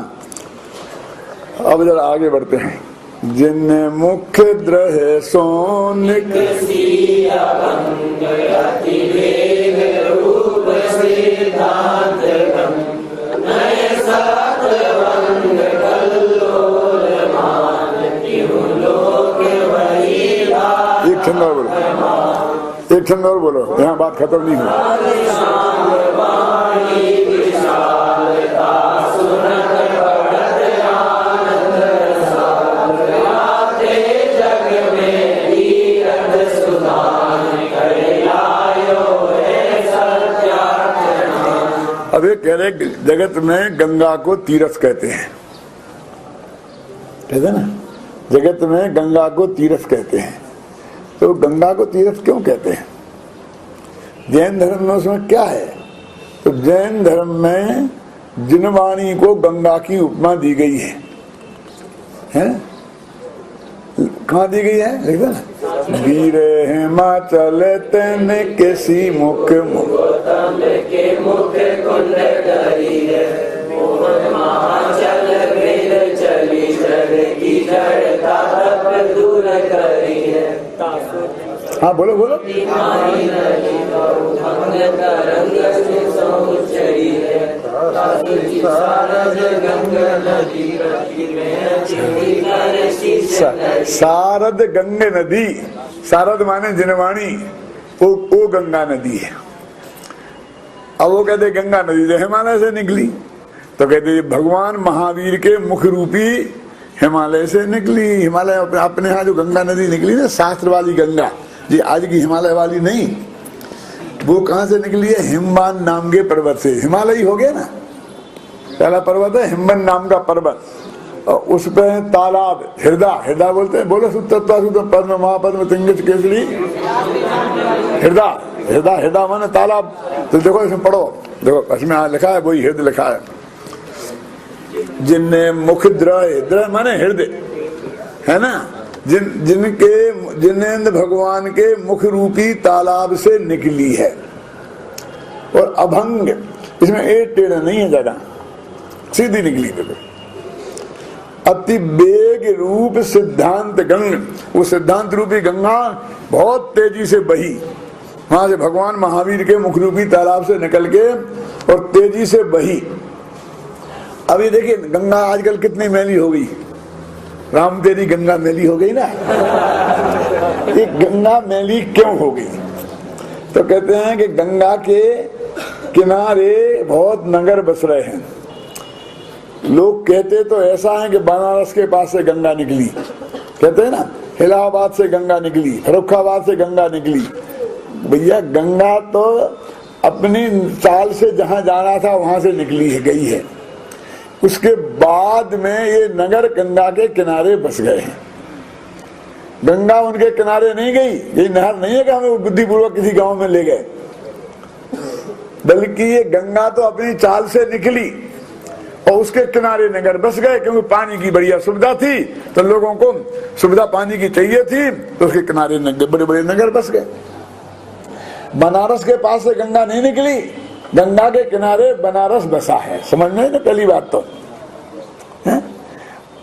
अब जरा आगे बढ़ते हैं। जिन मुख द्रह सोन एक छंद और बोलो, एक छंद और बोलो, यहाँ बात खत्म नहीं हुई। अब ये कह रहे जगत में गंगा को तीर्थ कहते हैं, कहते हैं ना, जगत में गंगा को तीर्थ कहते हैं। तो गंगा को तीर्थ क्यों कहते हैं? जैन धर्म में उसमें क्या है? तो जैन धर्म में जिनवाणी को गंगा की उपमा दी गई है, कहाँ दी गई है? लिखते ना, वीर हिमाचल तन किसी मुख हाँ बोलो बोलो। सारद गंगे नदी, सारद माने जिनवाणी, वो गंगा नदी है। अब वो कहते गंगा नदी जो हिमालय से निकली, तो कहते भगवान महावीर के मुख रूपी हिमालय से निकली। हिमालय अपने यहाँ जो गंगा नदी निकली ना, शास्त्र वाली गंगा, जी आज की हिमालय वाली नहीं, वो कहाँ से निकली है? हिमवान नाम के पर्वत से। हिमालय ही हो गया ना, पहला पर्वत है हिमवन नाम का पर्वत, और उस पे तालाब हृदय, हृदय बोलते हैं, बोलो सुतत्वा सुत पद्म महापद्म तिंगित केसरी हृदय, हृदय हृदय माने तालाब। तो देखो इसमें पढ़ो, देखो इसमें लिखा है, वही हृदय लिखा है। जिनने मुख द्रय, द्रय माने हृदय है ना, जिनके जिनेन्द्र भगवान के मुख रूपी तालाब से निकली है। और अभंग, इसमें एक टेढ़ा नहीं है, ज्यादा सीधी निकली। अति वेग रूप सिद्धांत गंग, वो सिद्धांत रूपी गंगा बहुत तेजी से बही, वहां से भगवान महावीर के मुख रूपी तालाब से निकल के और तेजी से बही। अभी देखिए गंगा आजकल कितनी मैली हो गई, राम तेरी गंगा मैली हो गई ना। ये गंगा मैली क्यों हो गई? तो कहते हैं कि गंगा के किनारे बहुत नगर बस रहे हैं। लोग कहते तो ऐसा है कि बनारस के पास से गंगा निकली, कहते हैं ना, इलाहाबाद से गंगा निकली, फर्रुखाबाद से गंगा निकली। भैया गंगा तो अपनी चाल से जहां जाना था वहां से निकली है, गई है। उसके बाद में ये नगर गंगा के किनारे बस गए हैं। गंगा उनके किनारे नहीं गई, ये नहर नहीं है कि हमें बुद्धिपूर्वक किसी गांव में ले गए, बल्कि ये गंगा तो अपनी चाल से निकली और उसके किनारे नगर बस गए, क्योंकि पानी की बढ़िया सुविधा थी, तो लोगों को सुविधा पानी की चाहिए थी, तो उसके किनारे बड़े बड़े नगर बस गए। बनारस के पास से गंगा नहीं निकली, गंगा के किनारे बनारस बसा है। समझ में ना पहली बात तो है?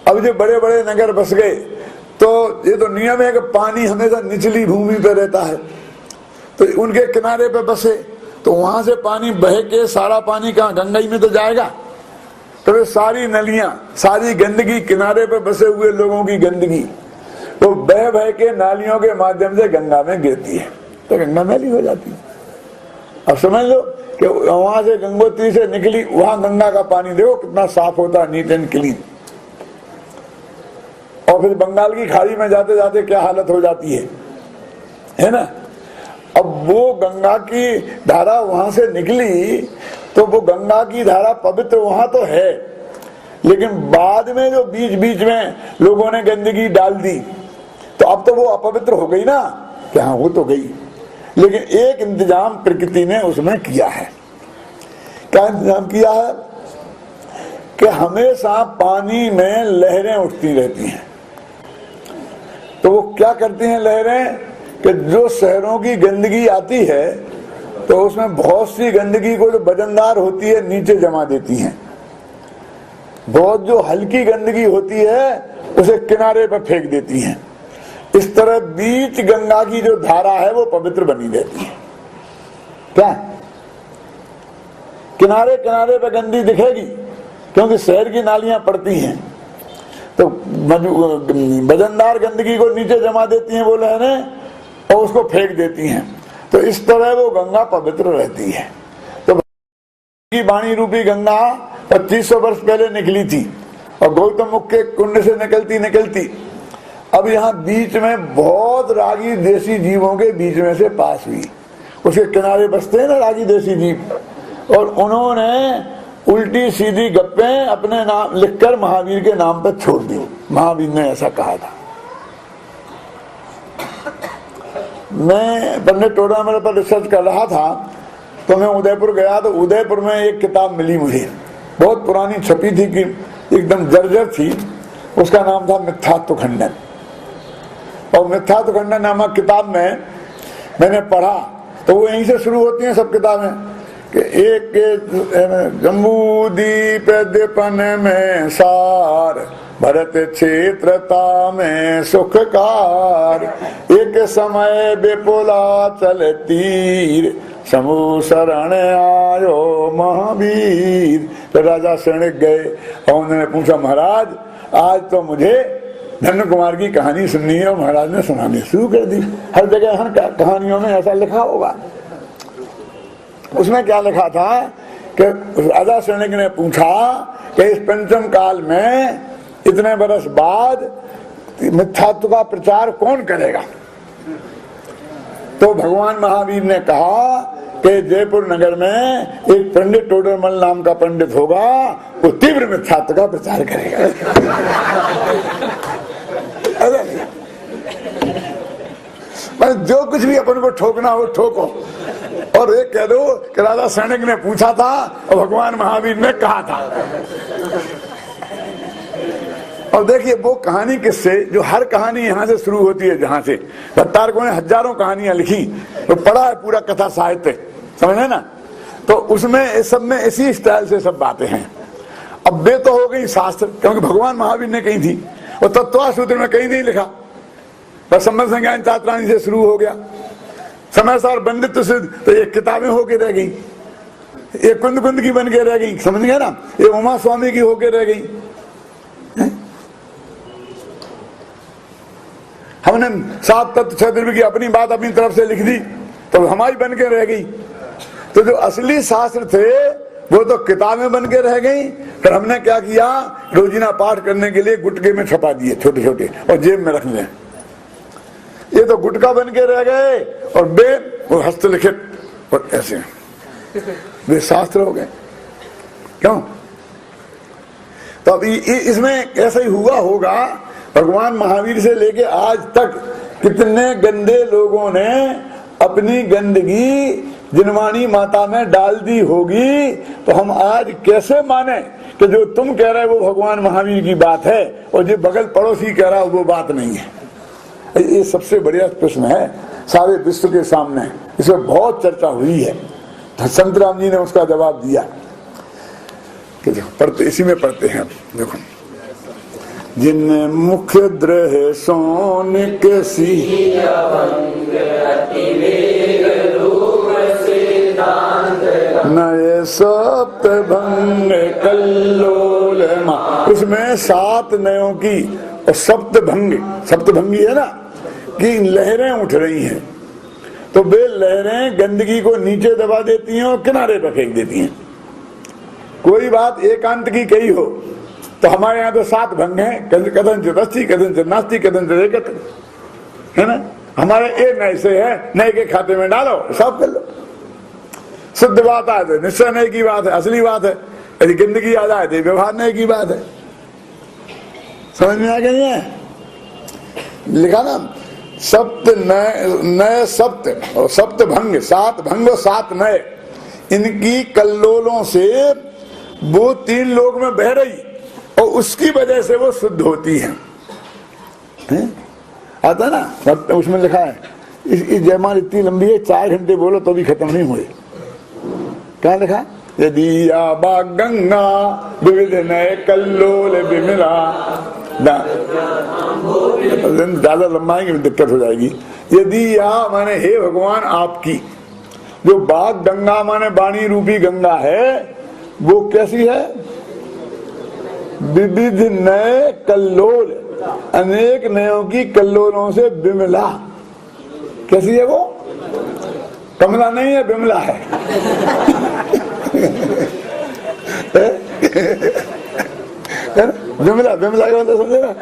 अब जो बड़े बड़े नगर बस गए, तो ये तो नियम है कि पानी हमेशा निचली भूमि पर रहता है, तो उनके किनारे पे बसे, तो वहां से पानी बह के सारा पानी कहाँ गंगा ही में तो जाएगा। तो वे सारी नलियां, सारी गंदगी, किनारे पे बसे हुए लोगों की गंदगी, तो बह बह के नालियों के माध्यम से गंगा में गिरती है, तो गंगा मैली हो जाती है। अब समझ लो कि वहां से गंगोत्री से निकली, वहां गंगा का पानी देखो कितना साफ होता है, नीट एंड क्लीन। और फिर बंगाल की खाड़ी में जाते जाते क्या हालत हो जाती है ना। अब वो गंगा की धारा वहां से निकली, तो वो गंगा की धारा पवित्र वहां तो है, लेकिन बाद में जो बीच बीच में लोगों ने गंदगी डाल दी, तो अब तो वो अपवित्र हो गई ना, कि हाँ वो तो गई, लेकिन एक इंतजाम प्रकृति ने उसमें किया है। क्या इंतजाम किया है? कि हमेशा पानी में लहरें उठती रहती हैं। तो वो क्या करती हैं लहरें कि जो शहरों की गंदगी आती है तो उसमें बहुत सी गंदगी को जो वजनदार होती है नीचे जमा देती हैं, बहुत जो हल्की गंदगी होती है उसे किनारे पर फेंक देती हैं। इस तरह बीच गंगा की जो धारा है वो पवित्र बनी रहती है। क्या किनारे किनारे पर गंदी दिखेगी क्योंकि शहर की नालियां पड़ती हैं, तो वजनदार गंदगी को नीचे जमा देती हैं वो लहरें और उसको फेंक देती हैं। तो इस तरह वो गंगा पवित्र रहती है। तो की वाणी रूपी गंगा 2500 वर्ष पहले निकली थी और गौतम मुख के कुंड से निकलती अब यहाँ बीच में बहुत रागी देसी जीवों के बीच में से पास हुई। उसके किनारे बसते हैं ना रागी देसी जीव, और उन्होंने उल्टी सीधी गप्पें अपने नाम लिखकर महावीर के नाम पर छोड़ दी। महावीर ने ऐसा कहा था। मैं पंडित टोडामल पर रिसर्च कर रहा था तो मैं उदयपुर गया, तो उदयपुर में एक किताब मिली मुझे, बहुत पुरानी छपी थी कि एकदम जर्जर थी। उसका नाम था मिथ्यात्व खंडन। और मिथ्यात्व खंडन नामक किताब में मैंने पढ़ा तो वो यहीं से शुरू होती हैं सब किताबें कि एक जम्बूदीप दीपन में सार भरत क्षेत्रता में सुखकार एक समय बेपोला चल तीर समूह शरण आयो महावीर। तो राजा शरण गए और उन्होंने पूछा महाराज आज तो मुझे धन्य कुमार की कहानी सुननी है। और महाराज ने सुनानी शुरू कर दी। हर जगह हर कहानियों में ऐसा लिखा होगा। उसमें क्या लिखा था कि राजा शरणिक ने पूछा कि इस पंचम काल में इतने बरस बाद मिथ्यात्व का प्रचार कौन करेगा। तो भगवान महावीर ने कहा कि जयपुर नगर में एक पंडित टोडरमल नाम का पंडित होगा, वो तीव्र मिथ्यात्व का प्रचार करेगा। जो कुछ भी अपन को ठोकना हो ठोको, और एक कह दो कि राजा सैनिक ने पूछा था और भगवान महावीर ने कहा था। और देखिए वो कहानी किससे, जो हर कहानी यहाँ से शुरू होती है, जहां से भट्टारकों ने हजारों कहानियां लिखी, तो पढ़ा है पूरा कथा साहित्य, समझे ना। तो उसमें सब में इसी स्टाइल से सब बातें हैं। अब वे तो हो गई शास्त्र, क्योंकि भगवान महावीर ने कही थी, और तत्वा सूत्र में कहीं नहीं लिखा, बस संबंध संज्ञान चात्राणी से शुरू हो गया। समय सार पंडित सिद्ध, तो ये किताबें होके रह गई, ये कुंद कुंद की बन के रह गई, समझ गए ना। ये उमा स्वामी की होके रह गई। हमने 7 तत्व 6 द्रव्य की अपनी बात अपनी तरफ से लिख दी तो हमारी बन के रह गई। तो जो असली शास्त्र थे वो तो किताबें बन के रह गई। फिर हमने क्या किया, रोजीना पाठ करने के लिए गुटके में छपा दिए छोटे छोटे और जेब में रख लें। ये तो गुटका बन के रह गए और बे वो हस्तलिखित और ऐसे वे शास्त्र हो गए। क्यों? तो अब इसमें ऐसा ही हुआ होगा। भगवान महावीर से लेके आज तक कितने गंदे लोगों ने अपनी गंदगी जिनवाणी माता में डाल दी होगी। तो हम आज कैसे माने कि जो तुम कह रहे हो वो भगवान महावीर की बात है और जो बगल पड़ोसी कह रहा है वो बात नहीं है। ये सबसे बढ़िया प्रश्न है सारे विश्व के सामने, इसमें बहुत चर्चा हुई है। संत राम जी ने उसका जवाब दिया कि पढ़ते इसी में पढ़ते हैं। देखो, जिन मुख द्रह सोन के सी नए सप्त भंग कल्लोल मा, उसमें 7 नयों की और सप्तभंगी है ना कि लहरें उठ रही हैं। तो वे लहरें गंदगी को नीचे दबा देती हैं और किनारे पर फेंक देती हैं। कोई बात एकांत की कही हो तो हमारे यहाँ तो 7 भंग हैं, कथनचित अस्थि, कथनचित नास्ति, कथनचित एकत्र, है ना। हमारे एक नए से है, नए के खाते में डालो, सब कर लो। शुद्ध बात आए तो निश्चय नए की बात है, असली बात है। यदि गंदगी आ जाए तो व्यवहार नए की बात है। समझ में आ गई है? लिखा ना सप्त नए सप्त और सप्त भंग, 7 भंग और 7 नए, इनकी कल्लोलों से वो 3 लोक में बह रही और उसकी वजह से वो शुद्ध होती है। आता ना, उसमें लिखा है इस जयमाल इतनी लंबी है 4 घंटे बोलो तो भी खत्म नहीं हुए। क्या लिखा? यदि आबा गंगा विविध नए कल्लोल विमिला, ज्यादा लंबाएंगे दिक्कत हो जाएगी। यदि या माने हे भगवान आपकी, जो बाग गंगा माने वाणी रूपी गंगा है वो कैसी है? विविध नए कल्लोल, अनेक नयों की कल्लोलों से विमला। कैसी है वो? कमला नहीं है, विमला है। विमला, विमला का मतलब समझे ना?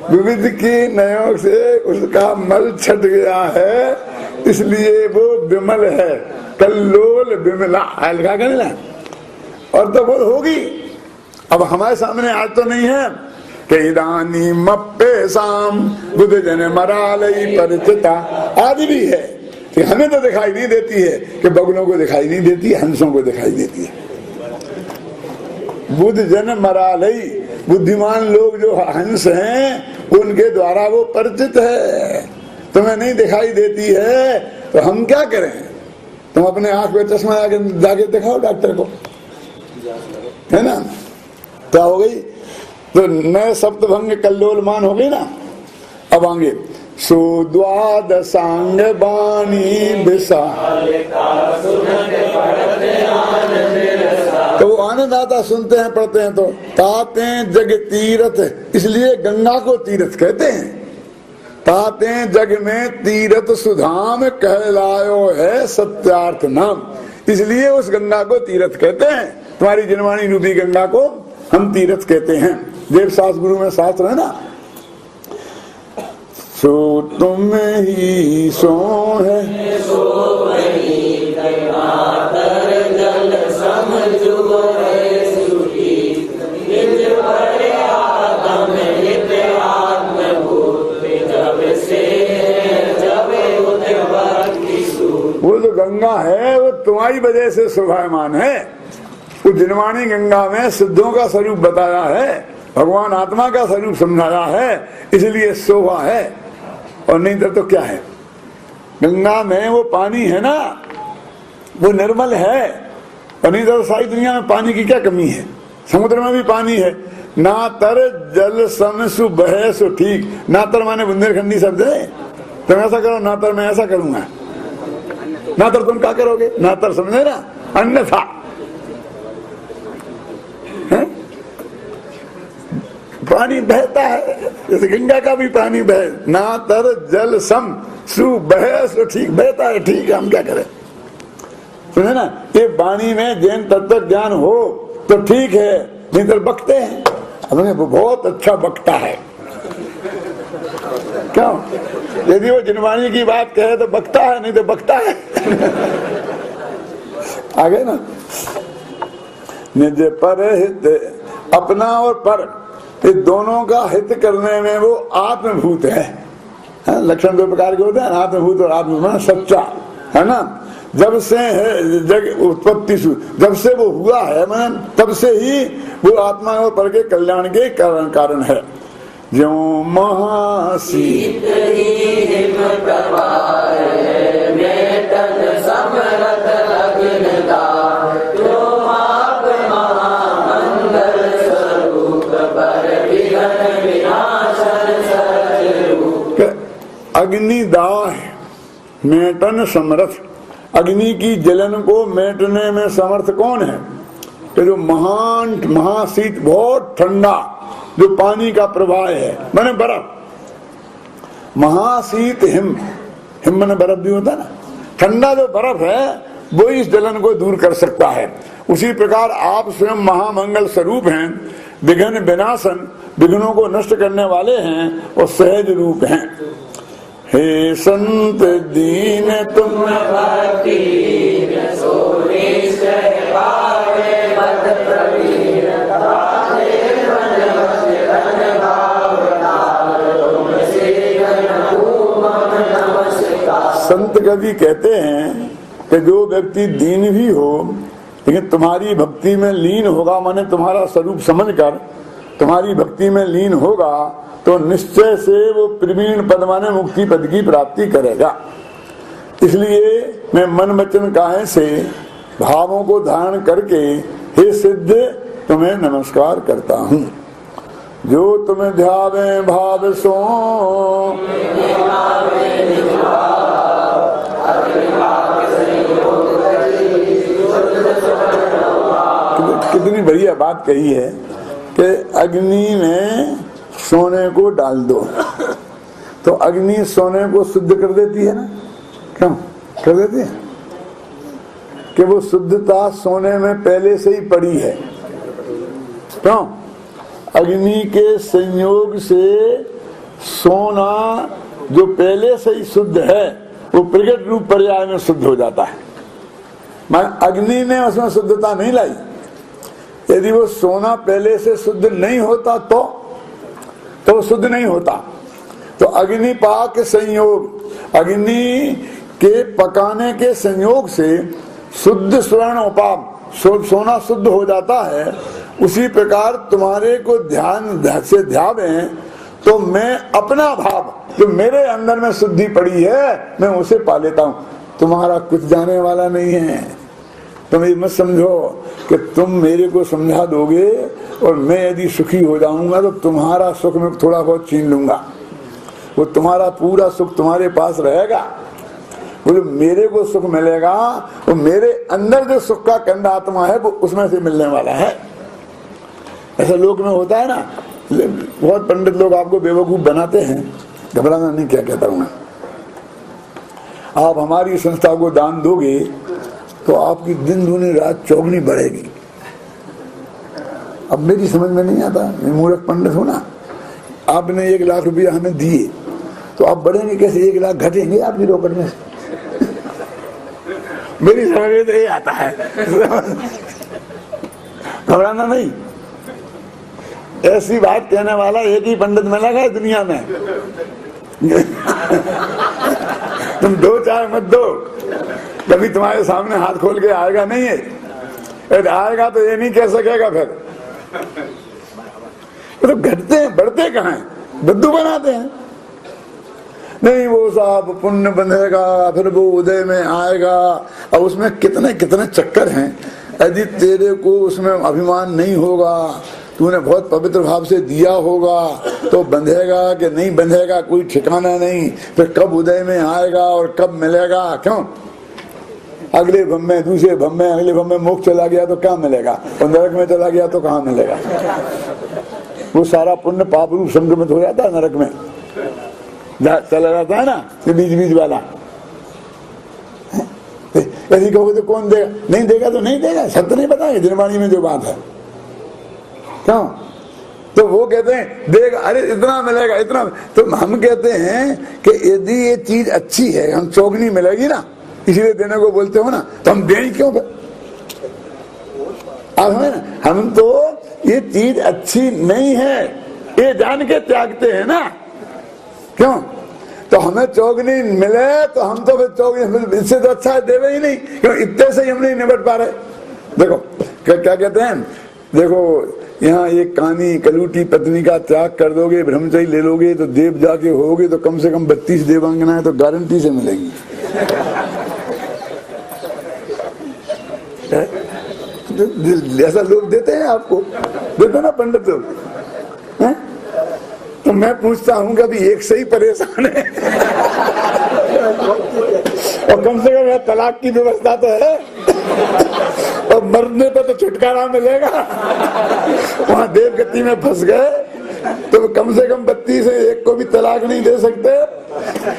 विविध की नयों से उसका मल छट गया है, इसलिए वो विमल है। कल्लोल विमला लिखा कर ना, और तो वो होगी। अब हमारे सामने आज तो नहीं है कि इदानी मप्पे शाम बुद्ध जन मरालई परिचिता आदि भी है कि हमें तो दिखाई नहीं देती है, कि बगुलों को दिखाई नहीं देती, हंसों को दिखाई देती है। बुद्ध जन मरालई, बुद्धिमान लोग जो हंस हैं उनके द्वारा वो परिचित है, तुम्हें नहीं दिखाई देती है तो हम क्या करें? तुम अपने आंख पे चश्मा जाके दिखाओ डॉक्टर को, है ना? क्या हो गई? तो नए सप्तभंग कल्लोलमान हो गई ना। अब आगे सुद्वादशांग बाणी विषा, तो वो आनंद आता, सुनते हैं पढ़ते हैं तो। ताते जग तीरथ, इसलिए गंगा को तीर्थ कहते हैं। ताते जग में तीरथ सुधाम कहलायो है सत्यार्थ नाम, इसलिए उस गंगा को तीर्थ कहते हैं। तुम्हारी जिनवाणी रूपी गंगा को हम तीर्थ कहते हैं। देव शास्त्र गुरु में शास्त्र है ना, सो तुम ही सो है वो जो गंगा है वो तुम्हारी वजह से शोभायमान है। वो जिनवाणी गंगा में सिद्धों का स्वरूप बताया है, भगवान आत्मा का स्वरूप समझाया है, इसलिए शोभा है। और नहीं तो क्या है? गंगा में वो पानी है ना, वो निर्मल है। और नहीं तो सारी दुनिया में पानी की क्या कमी है? समुद्र में भी पानी है। नातर जल सम सु बहे सु ठीक, नातर माने बुंदेलखंडी शब्द है। तुम ऐसा करो, नातर मैं ऐसा करूंगा। नातर तुम क्या करोगे? नातर समझे ना, अन्यथा। पानी बहता है, जैसे गंगा का भी पानी बहे। नातर जल सम सु बहे सु ठीक, बहता है, ठीक है, हम क्या करें? सुने ना, ये वाणी में जैन तत्व ज्ञान हो तो ठीक है, नहीं तो बकते हैं। अब वो बहुत अच्छा बकता है, क्यों? यदि वो जिनवाणी की बात कहे तो बकता है, नहीं तो बकता है। आगे ना, निज पर हित, अपना और पर, ये दोनों का हित करने में वो आत्मभूत है। लक्षण 2 प्रकार के होते हैं, आत्मभूत और आत्मभूत, सच्चा है ना। जब से है जग उत्पत्ति, जब से वो हुआ है मैंने, तब से ही वो आत्मा और पर के कल्याण के कारण है। जो महासीत अग्निदाह मेटन समर्थ, अग्नि की जलन को मेटने में समर्थ कौन है? कि जो महान महाशीत, बहुत ठंडा जो पानी का प्रवाह है, माने बर्फ। महाशीत हिम, हिम माने बर्फ भी होता है ना, ठंडा जो बर्फ है वो इस जलन को दूर कर सकता है। उसी प्रकार आप स्वयं महामंगल स्वरूप हैं, विघ्न विनाशन, विघ्नों को नष्ट करने वाले हैं और सहज रूप हैं। हे संत दीन तुम संत कवि कहते हैं कि जो व्यक्ति दीन भी हो लेकिन तुम्हारी भक्ति में लीन होगा, माने तुम्हारा स्वरूप समझकर तुम्हारी भक्ति में लीन होगा तो निश्चय से वो प्रवीण पद माने मुक्ति पद की प्राप्ति करेगा। इसलिए मैं मन वचन काहे से भावों को धारण करके हे सिद्ध तुम्हें नमस्कार करता हूँ। जो तुम्हें ध्यावे भाव सो कितनी बढ़िया बात कही है कि अग्नि में सोने को डाल दो तो अग्नि सोने को शुद्ध कर देती है ना, क्यों कर देती है? कि वो शुद्धता सोने में पहले से ही पड़ी है। क्यों? अग्नि के संयोग से सोना जो पहले से ही शुद्ध है वो प्रकट रूप पर्याय में शुद्ध हो जाता है। मान अग्नि ने उसमें शुद्धता नहीं लाई। यदि वो सोना पहले से शुद्ध नहीं होता तो शुद्ध नहीं होता। तो अग्नि पाक संयोग, अग्नि के पकाने के संयोग से शुद्ध स्वर्ण उपाम सोना शुद्ध हो जाता है। उसी प्रकार तुम्हारे को ध्यान से ध्यावे तो मैं अपना भाव जो मेरे अंदर में शुद्धि पड़ी है मैं उसे पा लेता हूँ। तुम्हारा कुछ जाने वाला नहीं है। तुम ये मत समझो कि तुम मेरे को समझा दोगे और मैं यदि सुखी हो जाऊंगा तो तुम्हारा सुख में थोड़ा बहुत छीन लूंगा। वो तुम्हारा पूरा सुख तुम्हारे पास रहेगा। वो जो मेरे को सुख मिलेगा वो मेरे अंदर जो सुख का कंद आत्मा है वो उसमें से मिलने वाला है। ऐसा लोक में होता है ना, बहुत पंडित लोग आपको बेवकूफ बनाते हैं। घबराना नहीं, क्या कहता हूं मैं। आप हमारी संस्था को दान दोगे तो आपकी दिन दूनी रात चौगनी बढ़ेगी। अब मेरी समझ में नहीं आता, मैं मूर्ख पंडित हूं ना। आपने 1 लाख रुपया हमें दिए तो आप बढ़ेंगे कैसे? 1 लाख घटेंगे आपकी रोकड़ में से। मेरी समझ में तो ये आता है। घबराना नहीं। ऐसी बात कहने वाला एक ही पंडित मिला है दुनिया में। तुम 2-4 मत दो, कभी तुम्हारे सामने हाथ खोल के आएगा नहीं है। यदि आएगा तो ये नहीं कह सकेगा फिर। तो घटते हैं, बढ़ते कहाँ हैं? बुद्धू बनाते हैं। नहीं वो साहब पुण्य बंधेगा, फिर वो उदय में आएगा। और उसमें कितने कितने चक्कर हैं। यदि तेरे को उसमें अभिमान नहीं होगा, तूने बहुत पवित्र भाव से दिया होगा तो बंधेगा कि नहीं बंधेगा कोई ठिकाना नहीं। फिर कब उदय में आएगा और कब मिलेगा? क्यों? अगले भव में, दूसरे भव में, अगले भव में मोक्ष चला गया तो क्या मिलेगा? और नरक में चला गया तो कहाँ मिलेगा? वो सारा पुण्य पाप रूप संक्रमित हो जाता है नरक में, चला जाता है ना बीज वाला। यदि कहोगे तो कौन देगा? नहीं देगा तो नहीं देगा। सत्य नहीं बताएंगे दिनवाणी में जो बात है। क्यों? तो वो कहते हैं देगा, अरे इतना मिलेगा इतना। तो हम कहते हैं कि यदि ये चीज अच्छी है, हम चौगनी मिलेगी ना, इसीलिए देने को बोलते हो ना, तो हम दें क्यों? अब हम तो ये चीज अच्छी नहीं है ये जान के त्यागते हैं ना। क्यों? तो हमें चौगनी मिले तो हम तो फिर चौगनी, इससे तो अच्छा है देवे ही नहीं। क्यों? इतने से ही हम नहीं निपट पा रहे। देखो क्या कहते हैं, देखो यहाँ एक कानी कलूटी पत्नी का त्याग कर दोगे, ब्रह्मचर्य ले लोगे तो देव जाके होगे तो कम से कम 32 देवांगनाएं तो गारंटी से मिलेंगी। ऐसा लोग देते हैं आपको, देते ना पंडित लोग। तो मैं पूछता हूँ कि अभी एक से ही परेशान है और कम से कम तलाक की व्यवस्था तो है और मरने पे तो छुटकारा मिलेगा। वहां देव गति में फंस गए तो कम से कम 32 से एक को भी तलाक नहीं दे सकते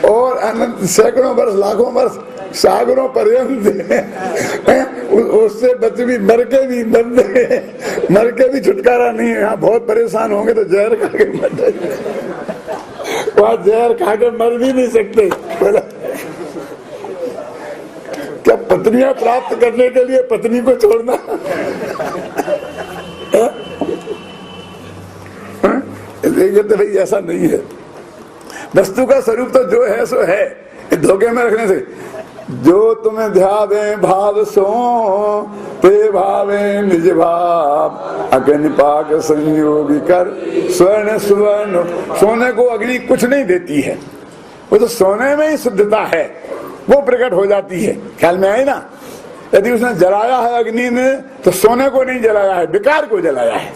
और अनंत सैकड़ों वर्ष, लाखों वर्ष, सागरों पर्यंत उससे बच भी मर के भी छुटकारा नहीं है। यहाँ बहुत परेशान होंगे तो जहर खा के मर जाएंगे। वहां जहर खा के मर भी नहीं सकते। क्या पत्नियां प्राप्त करने के लिए पत्नी को छोड़ना? देखिए तो भाई ऐसा नहीं है। वस्तु का स्वरूप तो जो है सो है, धोखे में रखने से। जो तुम्हें ध्यावे भाव सो ते भावे निज भाव, अग्नि पाक संयोगी कर स्वर्ण सुवर्ण। सोने को अग्नि कुछ नहीं देती है, वो तो सोने में ही शुद्धता है, वो प्रकट हो जाती है। ख्याल में आई ना? यदि उसने जलाया है अग्नि में तो सोने को नहीं जलाया है, विकार को जलाया है।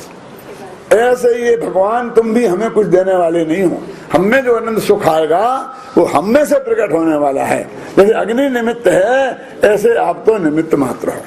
ऐसे ही ये भगवान तुम भी हमें कुछ देने वाले नहीं हो, हमें जो आनंद सुख आएगा वो हम में से प्रकट होने वाला है। जैसे अग्नि निमित्त है, ऐसे आप तो निमित्त मात्र हो।